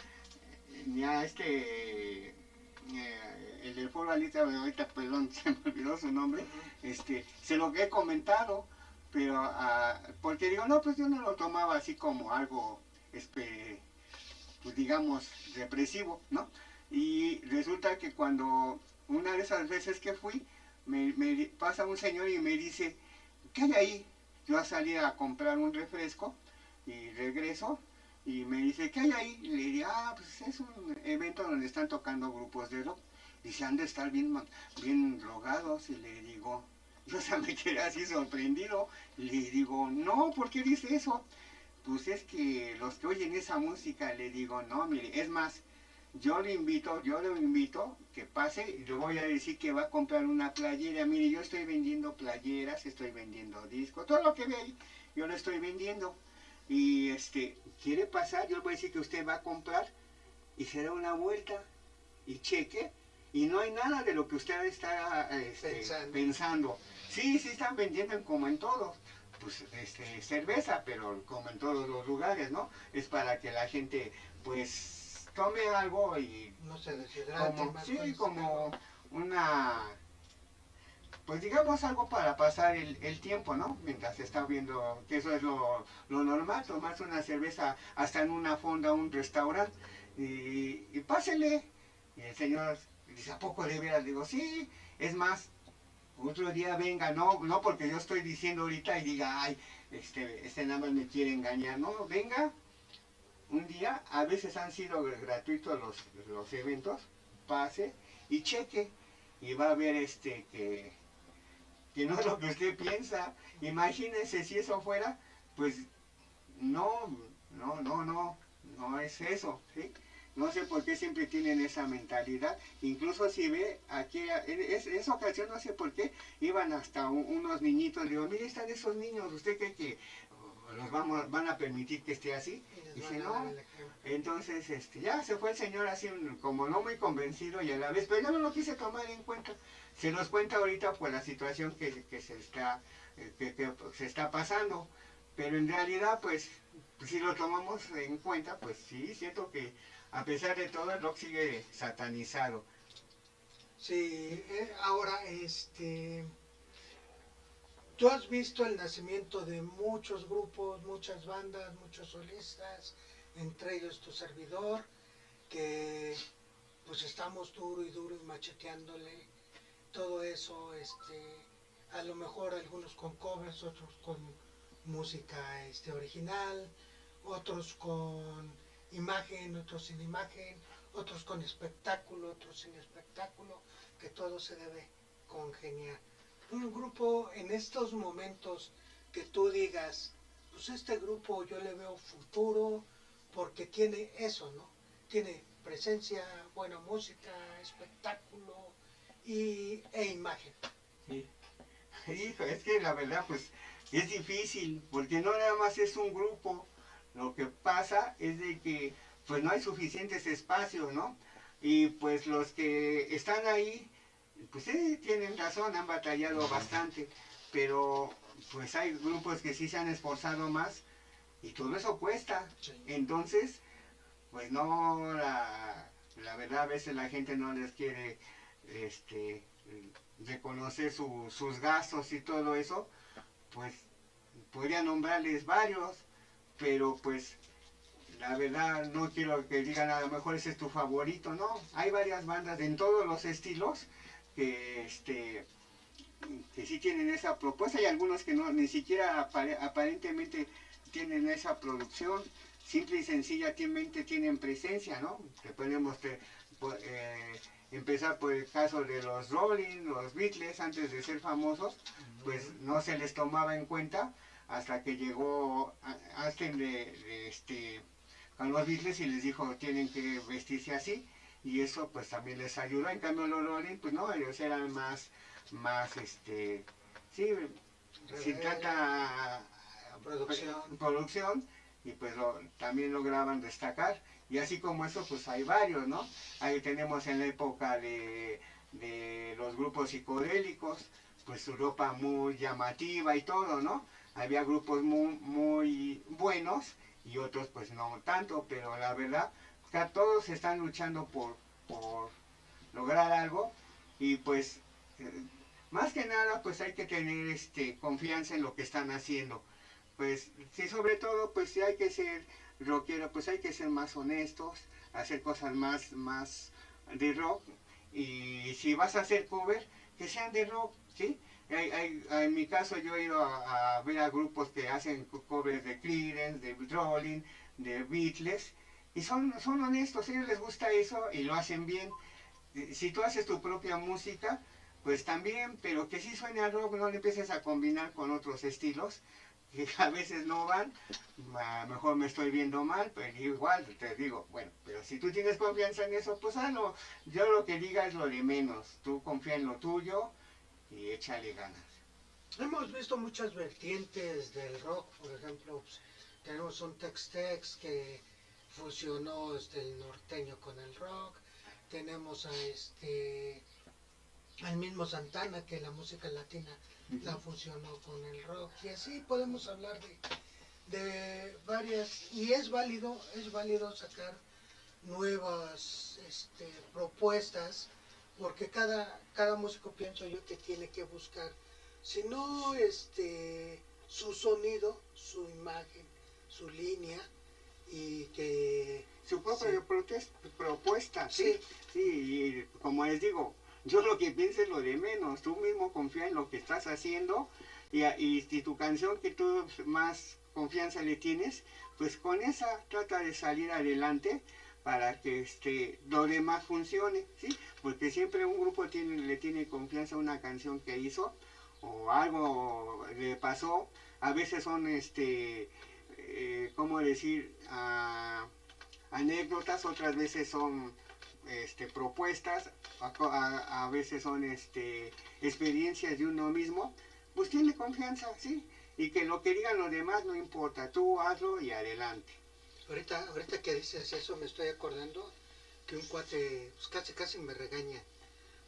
el del Foro Alicia, ahorita, perdón, se me olvidó su nombre, se lo que he comentado, pero porque digo, no, pues yo no lo tomaba así como algo, pues digamos, represivo, ¿no? Y resulta que cuando una de esas veces que fui, me pasa un señor y me dice, ¿qué hay ahí? Yo salí a comprar un refresco y regreso y me dice, ¿qué hay ahí? Y le digo, pues es un evento donde están tocando grupos de rock. Y se han de estar bien drogados. Y le digo, yo me quedé así sorprendido. Y le digo, no, ¿por qué dice eso? Pues es que los que oyen esa música, le digo, no, mire, es más, yo lo invito que pase y le voy a decir que va a comprar una playera. Mire, yo estoy vendiendo playeras, estoy vendiendo discos, todo lo que ve ahí, yo lo estoy vendiendo. Y quiere pasar, yo le voy a decir que usted va a comprar y se da una vuelta y cheque y no hay nada de lo que usted está pensando. Sí, sí están vendiendo como en todos, pues cerveza, pero como en todos los lugares, ¿no? Es para que la gente pues tome algo y no se deshidrate. como, sí, como una, pues digamos algo para pasar el tiempo, ¿no? Mientras se está viendo, que eso es lo normal, tomarse una cerveza hasta en una fonda, un restaurante, y pásele. Y el señor dice, ¿a poco de veras? Digo, sí, es más, otro día venga, no porque yo estoy diciendo ahorita y diga, ay, nada más me quiere engañar, no, venga, un día, a veces han sido gratuitos los eventos, pase y cheque, y va a ver que no es lo que usted piensa. Imagínese si eso fuera, pues no, no es eso, ¿sí? No sé por qué siempre tienen esa mentalidad. Incluso si ve, aquí, en esa ocasión no sé por qué, iban hasta unos niñitos. Digo, mire, están esos niños, ¿usted cree que los van a permitir que esté así? Dice, no. Entonces, ya se fue el señor así, como no muy convencido y a la vez, pero yo no lo quise tomar en cuenta. Se nos cuenta ahorita por la situación que se está pasando. Pero en realidad, pues, si lo tomamos en cuenta, pues sí, siento que a pesar de todo el rock sigue satanizado. Sí, ahora, tú has visto el nacimiento de muchos grupos, muchas bandas, muchos solistas, entre ellos tu servidor, que pues estamos duro y duro y macheteándole todo eso, a lo mejor algunos con covers, otros con música original, otros con imagen, otros sin imagen, otros con espectáculo, otros sin espectáculo, que todo se debe congeniar. Un grupo en estos momentos que tú digas, pues este grupo yo le veo futuro porque tiene eso, ¿no? Tiene presencia, buena música, espectáculo e imagen. Sí. Hijo, es que la verdad, pues, es difícil, porque no nada más es un grupo. Lo que pasa es de que, pues, no hay suficientes espacios, ¿no? Y pues los que están ahí, pues sí, tienen razón, han batallado bastante, pero pues hay grupos que sí se han esforzado más y todo eso cuesta. Sí. Entonces, pues no, la verdad a veces la gente no les quiere reconocer sus gastos y todo eso, pues podría nombrarles varios, pero pues la verdad no quiero que digan a lo mejor ese es tu favorito, no, hay varias bandas en todos los estilos que sí tienen esa propuesta y algunos que no, ni siquiera aparentemente tienen esa producción, simple y sencillamente tienen presencia, ¿no? Que podemos empezar por el caso de los Rolling, los Beatles, antes de ser famosos, pues no se les tomaba en cuenta hasta que llegó Aston con los Beatles y les dijo tienen que vestirse así y eso pues también les ayudó. En cambio los Rolling, pues no, ellos eran más sí, sin tanta producción y pues también lograban destacar. Y así como eso, pues hay varios, ¿no? Ahí tenemos en la época de los grupos psicodélicos, pues su ropa muy llamativa y todo, ¿no? Había grupos muy buenos y otros pues no tanto, pero la verdad, todos están luchando por lograr algo y pues más que nada pues hay que tener confianza en lo que están haciendo. Pues sí, sobre todo pues si hay que ser rockero, pues hay que ser más honestos, hacer cosas más de rock. Y si vas a hacer cover, que sean de rock, ¿sí? En mi caso yo he ido a ver a grupos que hacen covers de Creedence, de Rolling, de Beatles, y son honestos, a ellos les gusta eso y lo hacen bien. Si tú haces tu propia música, pues también, pero que sí suene a rock, no le empieces a combinar con otros estilos, que a veces no van, a lo mejor me estoy viendo mal, pero igual te digo, bueno, pero si tú tienes confianza en eso, pues no, yo lo que diga es lo de menos, tú confía en lo tuyo y échale ganas. Hemos visto muchas vertientes del rock, por ejemplo, pues, tenemos un Tex-Tex que fusionó el norteño con el rock, tenemos a al mismo Santana que la música latina la fusionó con el rock, y así podemos hablar de varias, y es válido sacar nuevas propuestas, porque cada músico, pienso yo, que tiene que buscar, si no su sonido, su imagen, su línea, y que Su propia sí, propuesta, ¿sí? sí, Sí, y como les digo, yo lo que pienso es lo de menos, tú mismo confía en lo que estás haciendo y si tu canción que tú más confianza le tienes, pues con esa trata de salir adelante para que lo demás funcione, ¿sí? Porque siempre un grupo le tiene confianza a una canción que hizo o algo le pasó, a veces son ¿cómo decir? Anécdotas, otras veces son propuestas, a veces son experiencias de uno mismo, pues tiene confianza, ¿sí? Y que lo que digan los demás no importa, tú hazlo y adelante. ahorita que dices eso me estoy acordando que un cuate pues, casi me regaña,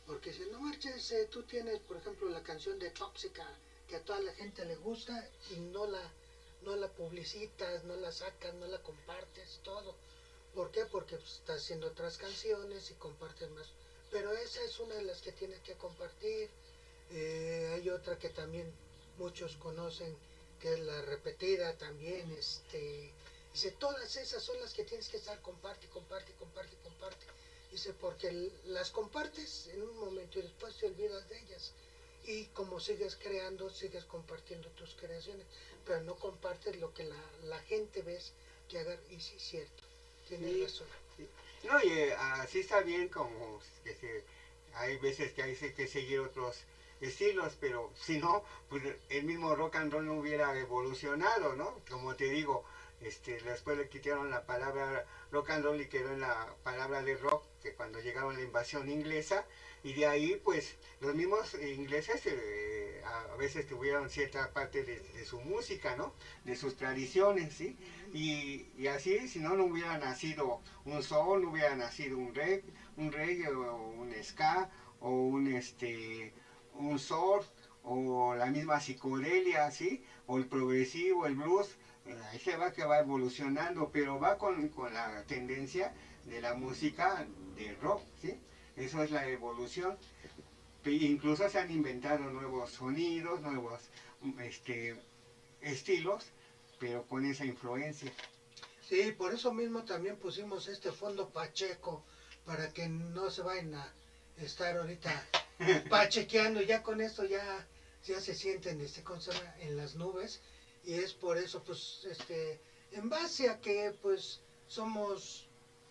porque si no marches, tú tienes, por ejemplo, la canción de Tóxica, que a toda la gente le gusta, y no la publicitas, no la sacas, no la compartes, todo. ¿Por qué? Porque pues, estás haciendo otras canciones y compartes más. Pero esa es una de las que tienes que compartir. Hay otra que también muchos conocen, que es la repetida también. Dice, todas esas son las que tienes que estar comparte, comparte, comparte, comparte. Dice, porque las compartes en un momento y después te olvidas de ellas. Y como sigues creando, sigues compartiendo tus creaciones, pero no compartes lo que la gente ves que haga. Y sí, es cierto, tienes Sí, razón. sí. No, y así está bien como que hay veces que hay que seguir otros estilos, pero si no, pues el mismo rock and roll no hubiera evolucionado, ¿no? Como te digo, después le quitaron la palabra rock and roll y quedó en la palabra de rock, que cuando llegaron la invasión inglesa, y de ahí pues los mismos ingleses a veces tuvieron cierta parte de su música, ¿no? De sus tradiciones, ¿sí? Y así, si no, no hubiera nacido un soul, no hubiera nacido un reggae o un ska o un surf o la misma psicodelia, ¿sí? O el progresivo, el blues, ahí se va que va evolucionando, pero va con la tendencia de la música de rock, ¿sí? Eso es la evolución. Incluso se han inventado nuevos sonidos, nuevos estilos, pero con esa influencia. Sí, por eso mismo también pusimos este fondo Pacheco, para que no se vayan a estar ahorita pachequeando, ya con esto ya se sienten en las nubes, y es por eso, pues, en base a que pues somos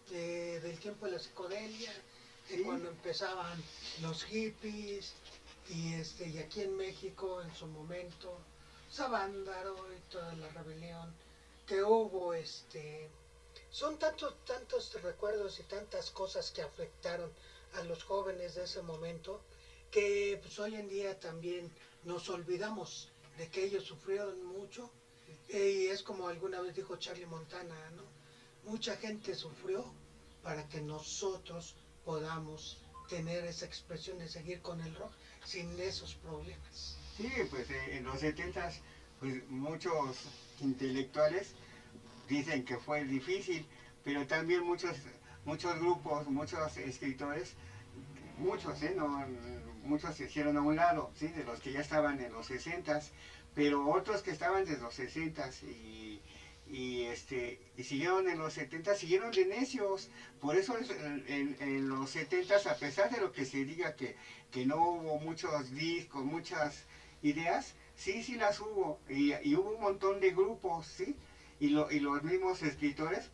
del tiempo de la psicodelia, de ¿Sí? cuando empezaban los hippies, y aquí en México en su momento, Savándaro y toda la rebelión que hubo, son tantos recuerdos y tantas cosas que afectaron a los jóvenes de ese momento, que pues hoy en día también nos olvidamos de que ellos sufrieron mucho, y es como alguna vez dijo Charlie Montana, ¿no? Mucha gente sufrió para que nosotros podamos tener esa expresión de seguir con el rock sin esos problemas. Sí, pues en los 70 pues muchos intelectuales dicen que fue difícil, pero también muchos grupos, muchos escritores, muchos, ¿no? muchos se hicieron a un lado, ¿sí? De los que ya estaban en los 60s, pero otros que estaban desde los 60s y siguieron en los 70, siguieron de necios. Por eso en los 70, a pesar de lo que se diga que no hubo muchos discos, muchas ideas, sí, sí las hubo. Y hubo un montón de grupos, ¿sí? Y los mismos escritores,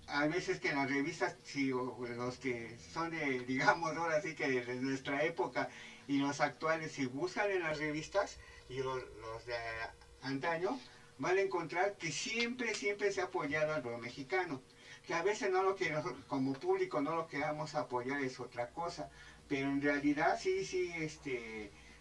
a veces que en las revistas, si los que son de, digamos, ahora sí que de nuestra época y los actuales, si buscan en las revistas y los de antaño, van a encontrar que siempre, siempre se ha apoyado al rock mexicano. Que a veces no lo que nosotros, como público no lo queramos apoyar es otra cosa, pero en realidad sí, sí,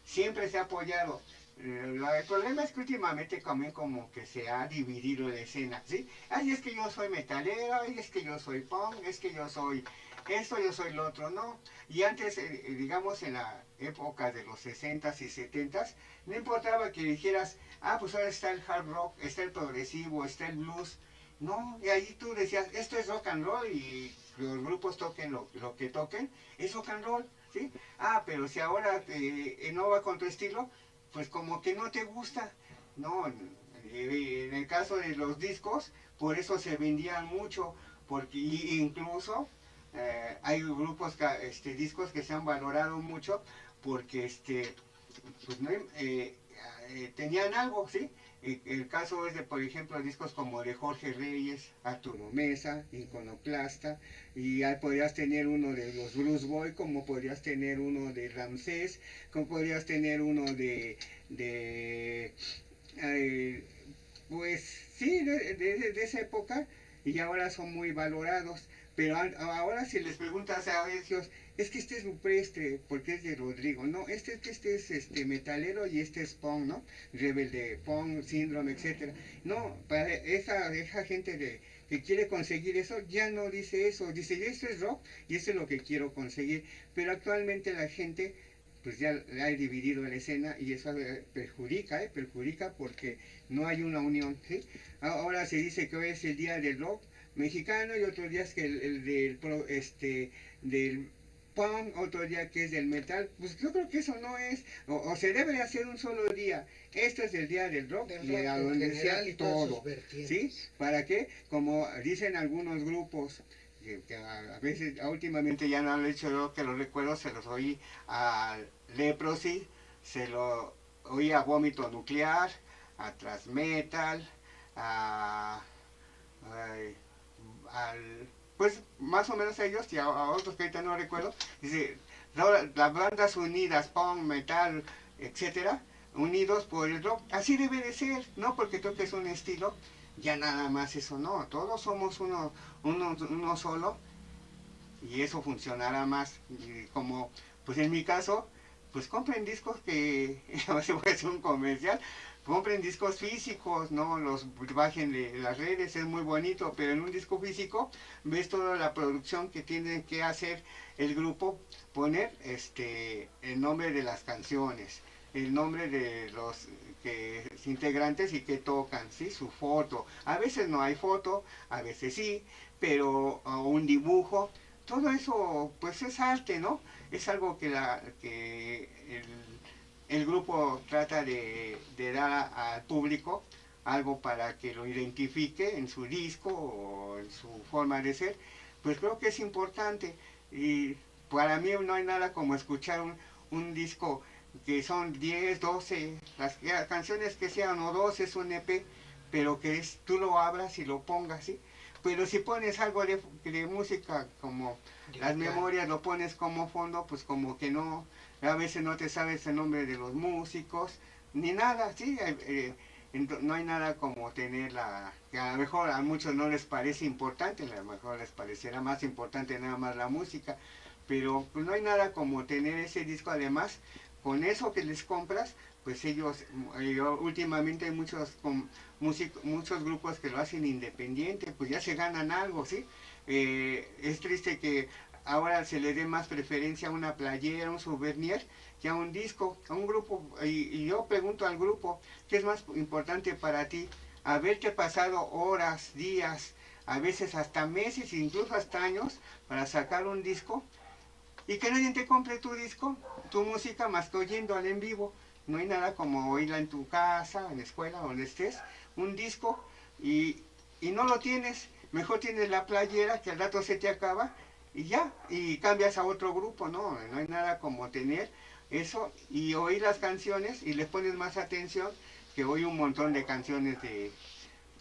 siempre se ha apoyado. El problema es que últimamente también como que se ha dividido la escena, ¿sí? Ay, es que yo soy metalero, ay, es que yo soy punk, es que yo soy esto, yo soy lo otro, no. Y antes, digamos en la época de los 60s y 70s, no importaba que dijeras, ah, pues ahora está el hard rock, está el progresivo, está el blues. No, y ahí tú decías, esto es rock and roll y los grupos toquen lo que toquen, es rock and roll, ¿sí? Ah, pero si ahora no va con tu estilo, pues como que no te gusta. No, en el caso de los discos, por eso se vendían mucho, porque incluso hay grupos, discos que se han valorado mucho porque pues no, tenían algo, ¿sí? El caso es de, por ejemplo, discos como de Jorge Reyes, Arturo Mesa, Iconoclasta, y ahí podrías tener uno de los Blues Boy, como podrías tener uno de Ramsés, como podrías tener uno de eh, pues sí, de esa época, y ahora son muy valorados. Pero ahora si les preguntas a ellos, es que este es rupestre, porque es de Rodrigo, no, este es metalero y este es punk, ¿no? Rebelde, punk, síndrome, etcétera. No, para esa gente que quiere conseguir eso, ya no dice eso, dice, esto es rock y esto es lo que quiero conseguir. Pero actualmente la gente pues ya ha dividido la escena y eso perjudica porque no hay una unión, ¿sí? Ahora se dice que hoy es el día del rock mexicano y otro día es que el del punk, otro día que es del metal. Pues yo creo que eso no es, o se debe de hacer un solo día. Esto es el día del rock y a donde sea todo, ¿sí? ¿Para qué? Como dicen algunos grupos, que a veces, últimamente ya no lo he hecho yo, que los recuerdo, se los oí a Leprosy, se lo oí a Vómito Nuclear, a Transmetal, a, pues más o menos a ellos y a otros que ahorita no recuerdo. Dice, las bandas unidas, punk, metal, etcétera, unidos por el rock, así debe de ser, no porque toques un estilo, ya nada más eso, no, todos somos uno solo y eso funcionará más. Y como, pues en mi caso, pues compren discos que, no se puede hacer un comercial, compren discos físicos, no los bajen de las redes, es muy bonito, pero en un disco físico ves toda la producción que tiene que hacer el grupo, poner el nombre de las canciones, el nombre de los integrantes y que tocan, ¿sí? Su foto. A veces no hay foto, a veces sí, pero un dibujo, todo eso pues es arte, ¿no? Es algo que el grupo trata de dar al público, algo para que lo identifique en su disco o en su forma de ser. Pues creo que es importante y para mí no hay nada como escuchar un disco que son 10, 12, las canciones que sean o 12 es un EP, pero que tú lo abras y lo pongas, ¿sí? Pero si pones algo de música como las memorias, lo pones como fondo, pues como que no, a veces no te sabes el nombre de los músicos, ni nada, ¿sí? No hay nada como tenerla, que a lo mejor a muchos no les parece importante, a lo mejor les parecerá más importante nada más la música, pero pues no hay nada como tener ese disco. Además, con eso que les compras, pues ellos, últimamente hay muchos grupos que lo hacen independiente, pues ya se ganan algo, ¿sí? Es triste que ahora se le dé más preferencia a una playera, un souvenir, que a un disco, a un grupo. Y yo pregunto al grupo, ¿qué es más importante para ti? Haberte pasado horas, días, a veces hasta meses, incluso hasta años, para sacar un disco, y que nadie te compre tu disco, tu música, más que oyéndola en vivo. No hay nada como oírla en tu casa, en la escuela, donde estés, un disco, y no lo tienes. Mejor tienes la playera que al rato se te acaba y ya, y cambias a otro grupo, ¿no? No hay nada como tener eso y oír las canciones y les pones más atención que oír un montón de canciones de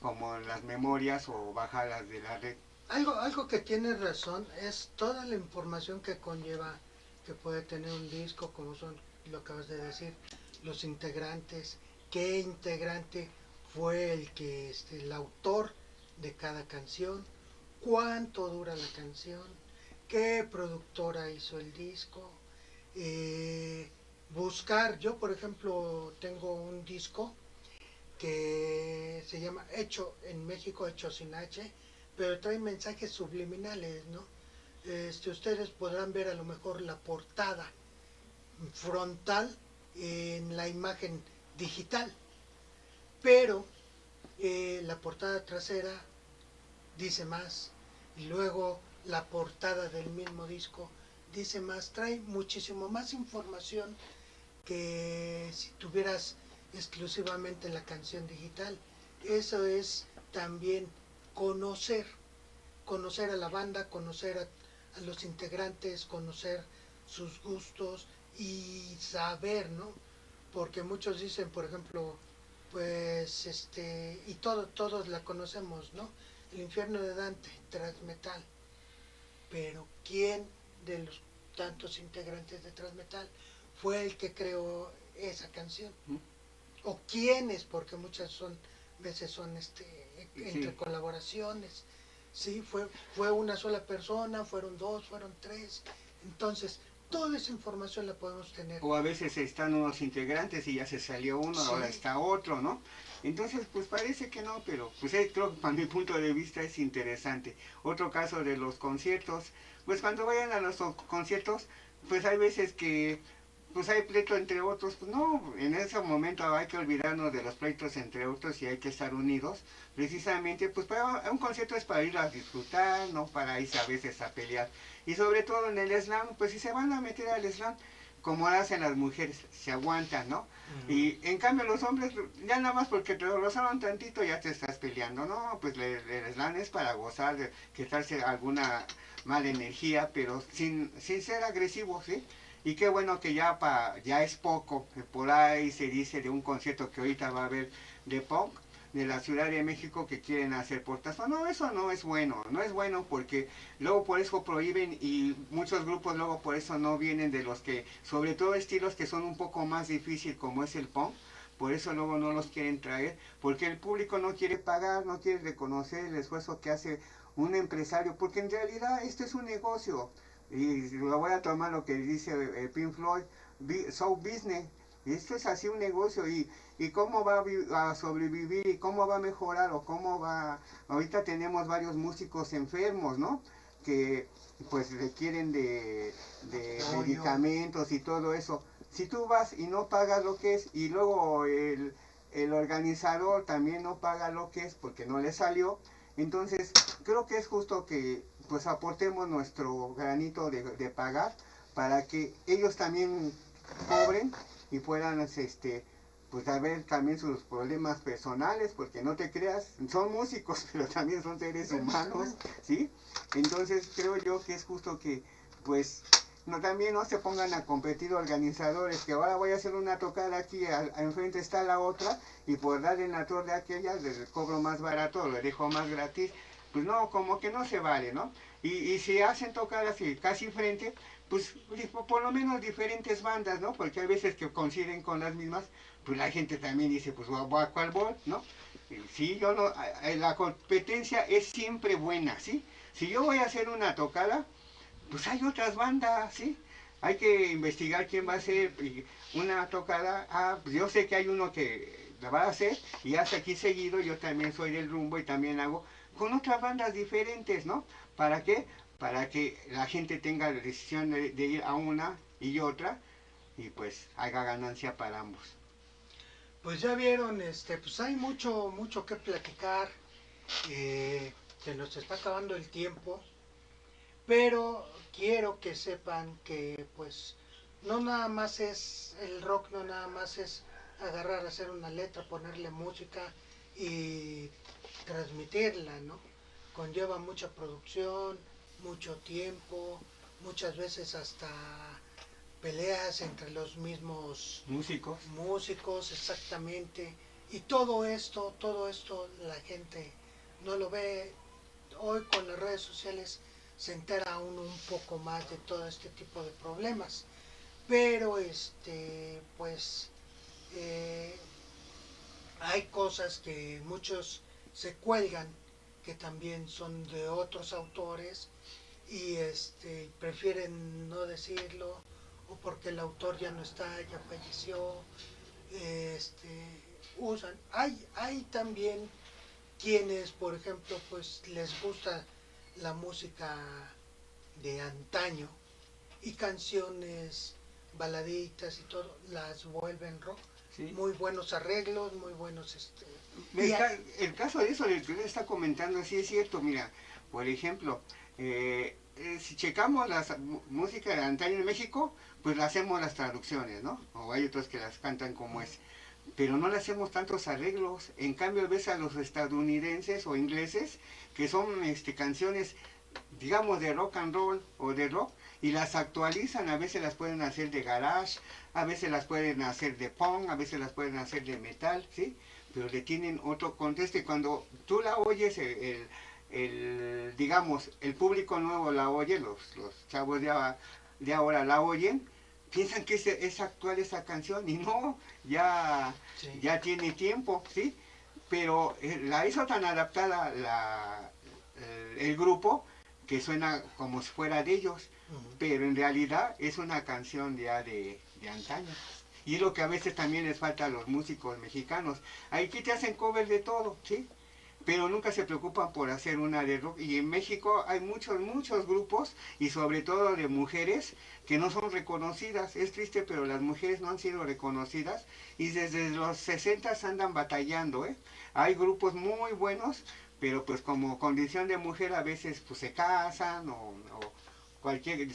como las memorias o bajadas de la red. Algo que tiene razón es toda la información que conlleva, que puede tener un disco, como son, lo acabas de decir, los integrantes, qué integrante fue el autor de cada canción, cuánto dura la canción, qué productora hizo el disco, buscar, yo por ejemplo tengo un disco que se llama Hecho en México, Hecho sin H, pero trae mensajes subliminales, ¿no? Ustedes podrán ver a lo mejor la portada frontal en la imagen digital, pero la portada trasera dice más, y luego la portada del mismo disco dice más, trae muchísimo más información que si tuvieras exclusivamente la canción digital. Eso es también conocer, conocer a la banda, conocer a los integrantes, conocer sus gustos y saber, ¿no? Porque muchos dicen, por ejemplo, pues y todos la conocemos, ¿no? El infierno de Dante, thrash metal. Pero ¿quién de los tantos integrantes de thrash metal fue el que creó esa canción? O quiénes, porque muchas veces son entre Sí. colaboraciones. Sí, fue una sola persona, fueron dos, fueron tres. Entonces, toda esa información la podemos tener. O a veces están unos integrantes y ya se salió uno, Sí, ahora está otro, ¿no? Entonces, pues parece que no, pero pues creo que para mi punto de vista es interesante. Otro caso de los conciertos, pues cuando vayan a los conciertos, pues hay veces que pues hay pleito entre otros, pues no, en ese momento hay que olvidarnos de los pleitos entre otros y hay que estar unidos, precisamente, pues para un concierto es para ir a disfrutar, no para irse a veces a pelear. Y sobre todo en el slam, pues si se van a meter al slam, como hacen las mujeres, se aguantan, ¿no? Y en cambio los hombres, ya nada más porque te lo rozaron tantito ya te estás peleando, ¿no? Pues el slam es para gozar, de quitarse alguna mala energía, pero sin ser agresivo, ¿sí? Y qué bueno que ya es poco, por ahí se dice de un concierto que ahorita va a haber de punk, de la Ciudad de México que quieren hacer portazo. No, eso no es bueno, no es bueno porque luego por eso prohíben y muchos grupos luego por eso no vienen de los que, sobre todo estilos que son un poco más difícil como es el punk, por eso luego no los quieren traer, porque el público no quiere pagar, no quiere reconocer el esfuerzo que hace un empresario, porque en realidad este es un negocio, y lo voy a tomar lo que dice Pink Floyd, show business, esto es así un negocio y cómo va a sobrevivir y cómo va a mejorar o cómo va, ahorita tenemos varios músicos enfermos, ¿no? Que pues requieren de medicamentos y todo eso. Si tú vas y no pagas lo que es y luego el organizador también no paga lo que es porque no le salió, entonces creo que es justo que pues aportemos nuestro granito de pagar para que ellos también cobren y puedan pues a ver también sus problemas personales, porque no te creas, son músicos, pero también son seres humanos, ¿sí? Entonces creo yo que es justo que, pues, no, también no se pongan a competir organizadores, que ahora voy a hacer una tocada aquí, enfrente está la otra, y por darle en la torre a aquella, les cobro más barato, lo dejo más gratis, pues no, como que no se vale, ¿no? Y si hacen tocadas casi frente, pues por lo menos diferentes bandas, ¿no? Porque hay veces que coinciden con las mismas, pues la gente también dice, pues voy a cuál voy, ¿no? Sí, yo no, la competencia es siempre buena, ¿sí? Si yo voy a hacer una tocada, pues hay otras bandas, ¿sí? Hay que investigar quién va a hacer una tocada. Ah, pues yo sé que hay uno que la va a hacer y hasta aquí seguido yo también soy del rumbo y también hago con otras bandas diferentes, ¿no? ¿Para qué? Para que la gente tenga la decisión de ir a una y otra y pues haga ganancia para ambos. pues ya vieron, pues hay mucho que platicar. Se nos está acabando el tiempo, pero quiero que sepan que pues no nada más es el rock, no nada más es agarrar, hacer una letra, ponerle música y transmitirla, ¿no? Conlleva mucha producción, mucho tiempo, muchas veces hasta peleas entre los mismos Músicos. músicos, exactamente. Y todo esto la gente no lo ve. Hoy con las redes sociales se entera uno un poco más de todo este tipo de problemas. Pero pues eh, hay cosas que muchos se cuelgan que también son de otros autores y prefieren no decirlo o porque el autor ya no está, ya falleció, usan. Hay también quienes, por ejemplo, pues les gusta la música de antaño y canciones baladitas y todo las vuelven rock. Sí. Muy buenos arreglos, muy buenos El, el caso de eso del que usted está comentando, sí es cierto, mira, por ejemplo, si checamos la música de antaño en México, pues le hacemos las traducciones, ¿no? O hay otros que las cantan como es. Pero no le hacemos tantos arreglos. En cambio, ves a los estadounidenses o ingleses que son canciones, digamos, de rock and roll o de rock, y las actualizan. A veces las pueden hacer de garage, a veces las pueden hacer de punk, a veces las pueden hacer de metal, ¿sí? Pero le tienen otro contexto, y cuando tú la oyes, digamos, el público nuevo la oye, los chavos de ahora la oyen, piensan que es actual esa canción, y no, ya, sí, ya tiene tiempo, ¿sí? Pero la hizo tan adaptada el grupo que suena como si fuera de ellos, pero en realidad es una canción ya de antaño. Y es lo que a veces también les falta a los músicos mexicanos. Aquí te hacen cover de todo, ¿sí? Pero nunca se preocupan por hacer una de rock. Y en México hay muchos grupos, y sobre todo de mujeres, que no son reconocidas. Es triste, pero las mujeres no han sido reconocidas, y desde los 60 andan batallando, ¿eh? Hay grupos muy buenos, pero pues como condición de mujer a veces pues se casan, o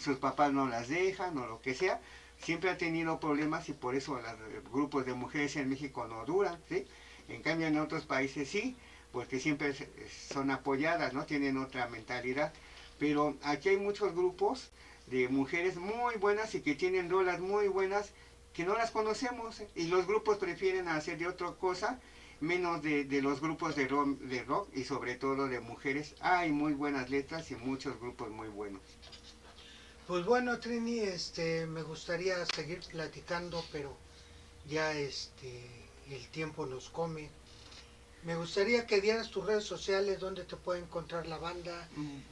sus papás no las dejan, o lo que sea. Siempre ha tenido problemas, y por eso los grupos de mujeres en México no duran, ¿sí? En cambio en otros países sí, porque siempre son apoyadas, ¿no? Tienen otra mentalidad. Pero aquí hay muchos grupos de mujeres muy buenas y que tienen rolas muy buenas que no las conocemos, ¿eh? Y los grupos prefieren hacer de otra cosa, menos de los grupos de rock, y sobre todo de mujeres. Hay muy buenas letras y muchos grupos muy buenos. Pues bueno, Trini, me gustaría seguir platicando, pero ya el tiempo nos come. Me gustaría que dieras tus redes sociales, donde te puede encontrar la banda.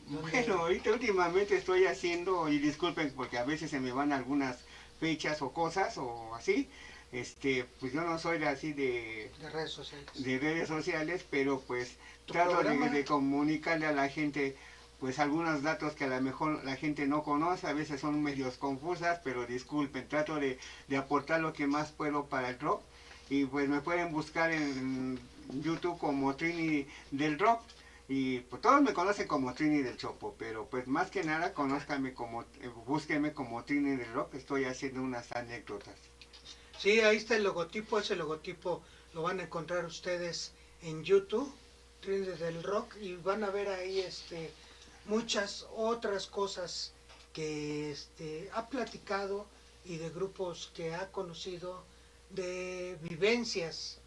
Bueno, ahorita últimamente estoy haciendo, y disculpen porque a veces se me van algunas fechas o cosas o así, pues yo no soy así de redes sociales, pero pues trato de comunicarle a la gente pues algunos datos que a lo mejor la gente no conoce, a veces son medios confusas, pero disculpen, trato de aportar lo que más puedo para el rock. Y pues me pueden buscar en YouTube como Trini del Rock, y pues todos me conocen como Trini del Chopo, pero pues más que nada conózcanme como, búsquenme como Trini del Rock. Estoy haciendo unas anécdotas. Sí, ahí está el logotipo, ese logotipo lo van a encontrar ustedes en YouTube, Trini del Rock, y van a ver ahí muchas otras cosas que ha platicado, y de grupos que ha conocido, de vivencias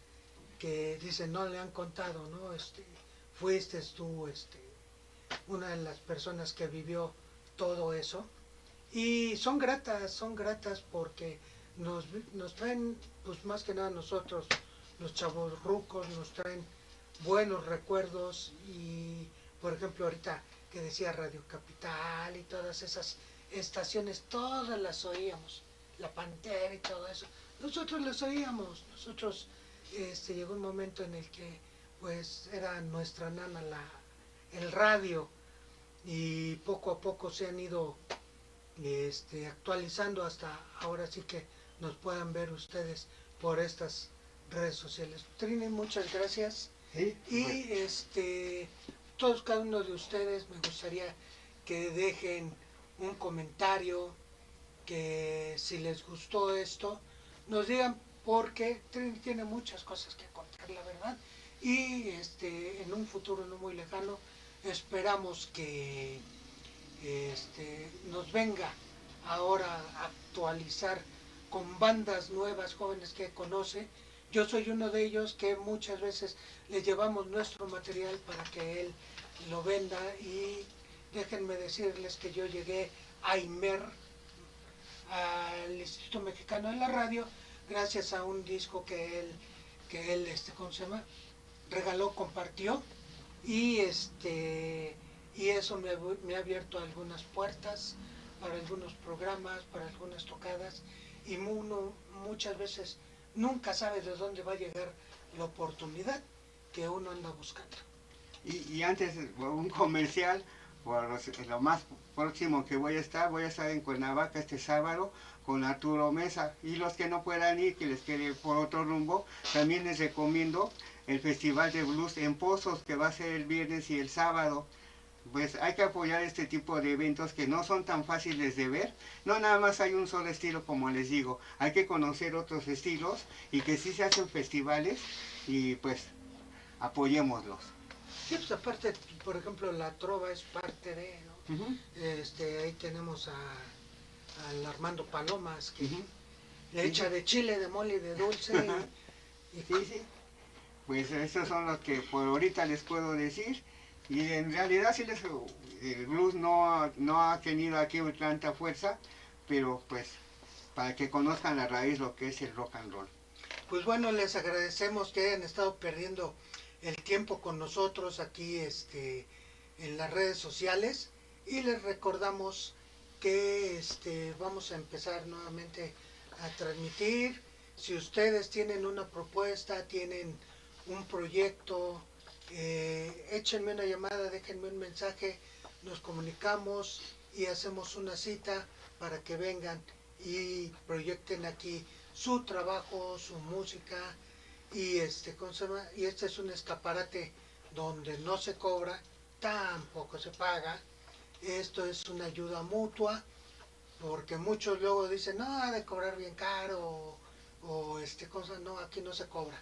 que dicen no le han contado, ¿no? Fuiste tú una de las personas que vivió todo eso, y son gratas porque nos traen, pues más que nada nosotros, los chavos rucos, nos traen buenos recuerdos. Y por ejemplo ahorita que decía Radio Capital y todas esas estaciones, todas las oíamos, La Pantera y todo eso, nosotros las oíamos. Nosotros llegó un momento en el que pues era nuestra nana el radio, y poco a poco se han ido actualizando hasta ahora, sí que nos puedan ver ustedes por estas redes sociales. Trini, muchas gracias. ¿Sí? Y todos, cada uno de ustedes, me gustaría que dejen un comentario, que si les gustó esto, nos digan, porque Trini tiene muchas cosas que contar, la verdad. Y en un futuro no muy lejano, esperamos que nos venga ahora a actualizar con bandas nuevas, jóvenes que conoce. Yo soy uno de ellos que muchas veces le llevamos nuestro material para que él lo venda, y déjenme decirles que yo llegué a IMER, al Instituto Mexicano de la Radio, gracias a un disco que él ¿cómo se llama? Regaló, compartió, y y eso me ha abierto algunas puertas para algunos programas, para algunas tocadas, y uno muchas veces nunca sabe de dónde va a llegar la oportunidad que uno anda buscando. Y antes, un comercial, por lo más próximo que voy a estar en Cuernavaca este sábado con Arturo Mesa. Y los que no puedan ir, que les quede por otro rumbo, también les recomiendo el Festival de Blues en Pozos, que va a ser el viernes y el sábado. Pues hay que apoyar este tipo de eventos que no son tan fáciles de ver. No nada más hay un solo estilo, como les digo. Hay que conocer otros estilos y que sí se hacen festivales, y pues apoyémoslos. Sí, pues aparte, por ejemplo, la trova es parte de, ¿no? Uh-huh. Ahí tenemos al Armando Palomas, que Uh-huh. le echa de chile, de mole y de dulce. Sí, sí. Pues estos son los que por ahorita les puedo decir. Y en realidad sí el blues no ha tenido aquí tanta fuerza, pero pues para que conozcan la raíz lo que es el rock and roll. Pues bueno, les agradecemos que hayan estado perdiendo el tiempo con nosotros aquí en las redes sociales, y les recordamos que vamos a empezar nuevamente a transmitir. Si ustedes tienen una propuesta, tienen un proyecto, échenme una llamada, déjenme un mensaje, nos comunicamos y hacemos una cita para que vengan y proyecten aquí su trabajo, su música. Y ¿cómo se llama? Y este es un escaparate donde no se cobra, tampoco se paga. Esto es una ayuda mutua, porque muchos luego dicen, no, ha de cobrar bien caro, o cosa, no, aquí no se cobra.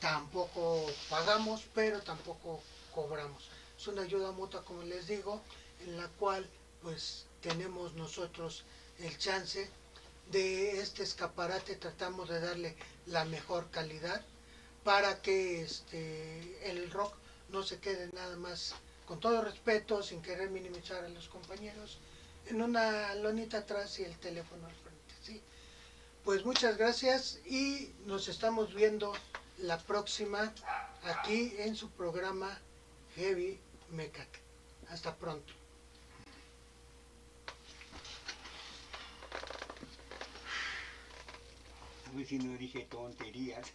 Tampoco pagamos, pero tampoco cobramos. Es una ayuda mutua, como les digo, en la cual pues tenemos nosotros el chance de este escaparate, tratamos de darle la mejor calidad para que el rock no se quede nada más, con todo respeto, sin querer minimizar a los compañeros, en una lonita atrás y el teléfono al frente, ¿sí? Pues muchas gracias y nos estamos viendo la próxima aquí en su programa Heavy Mecat. Hasta pronto. A ver si no dije tonterías.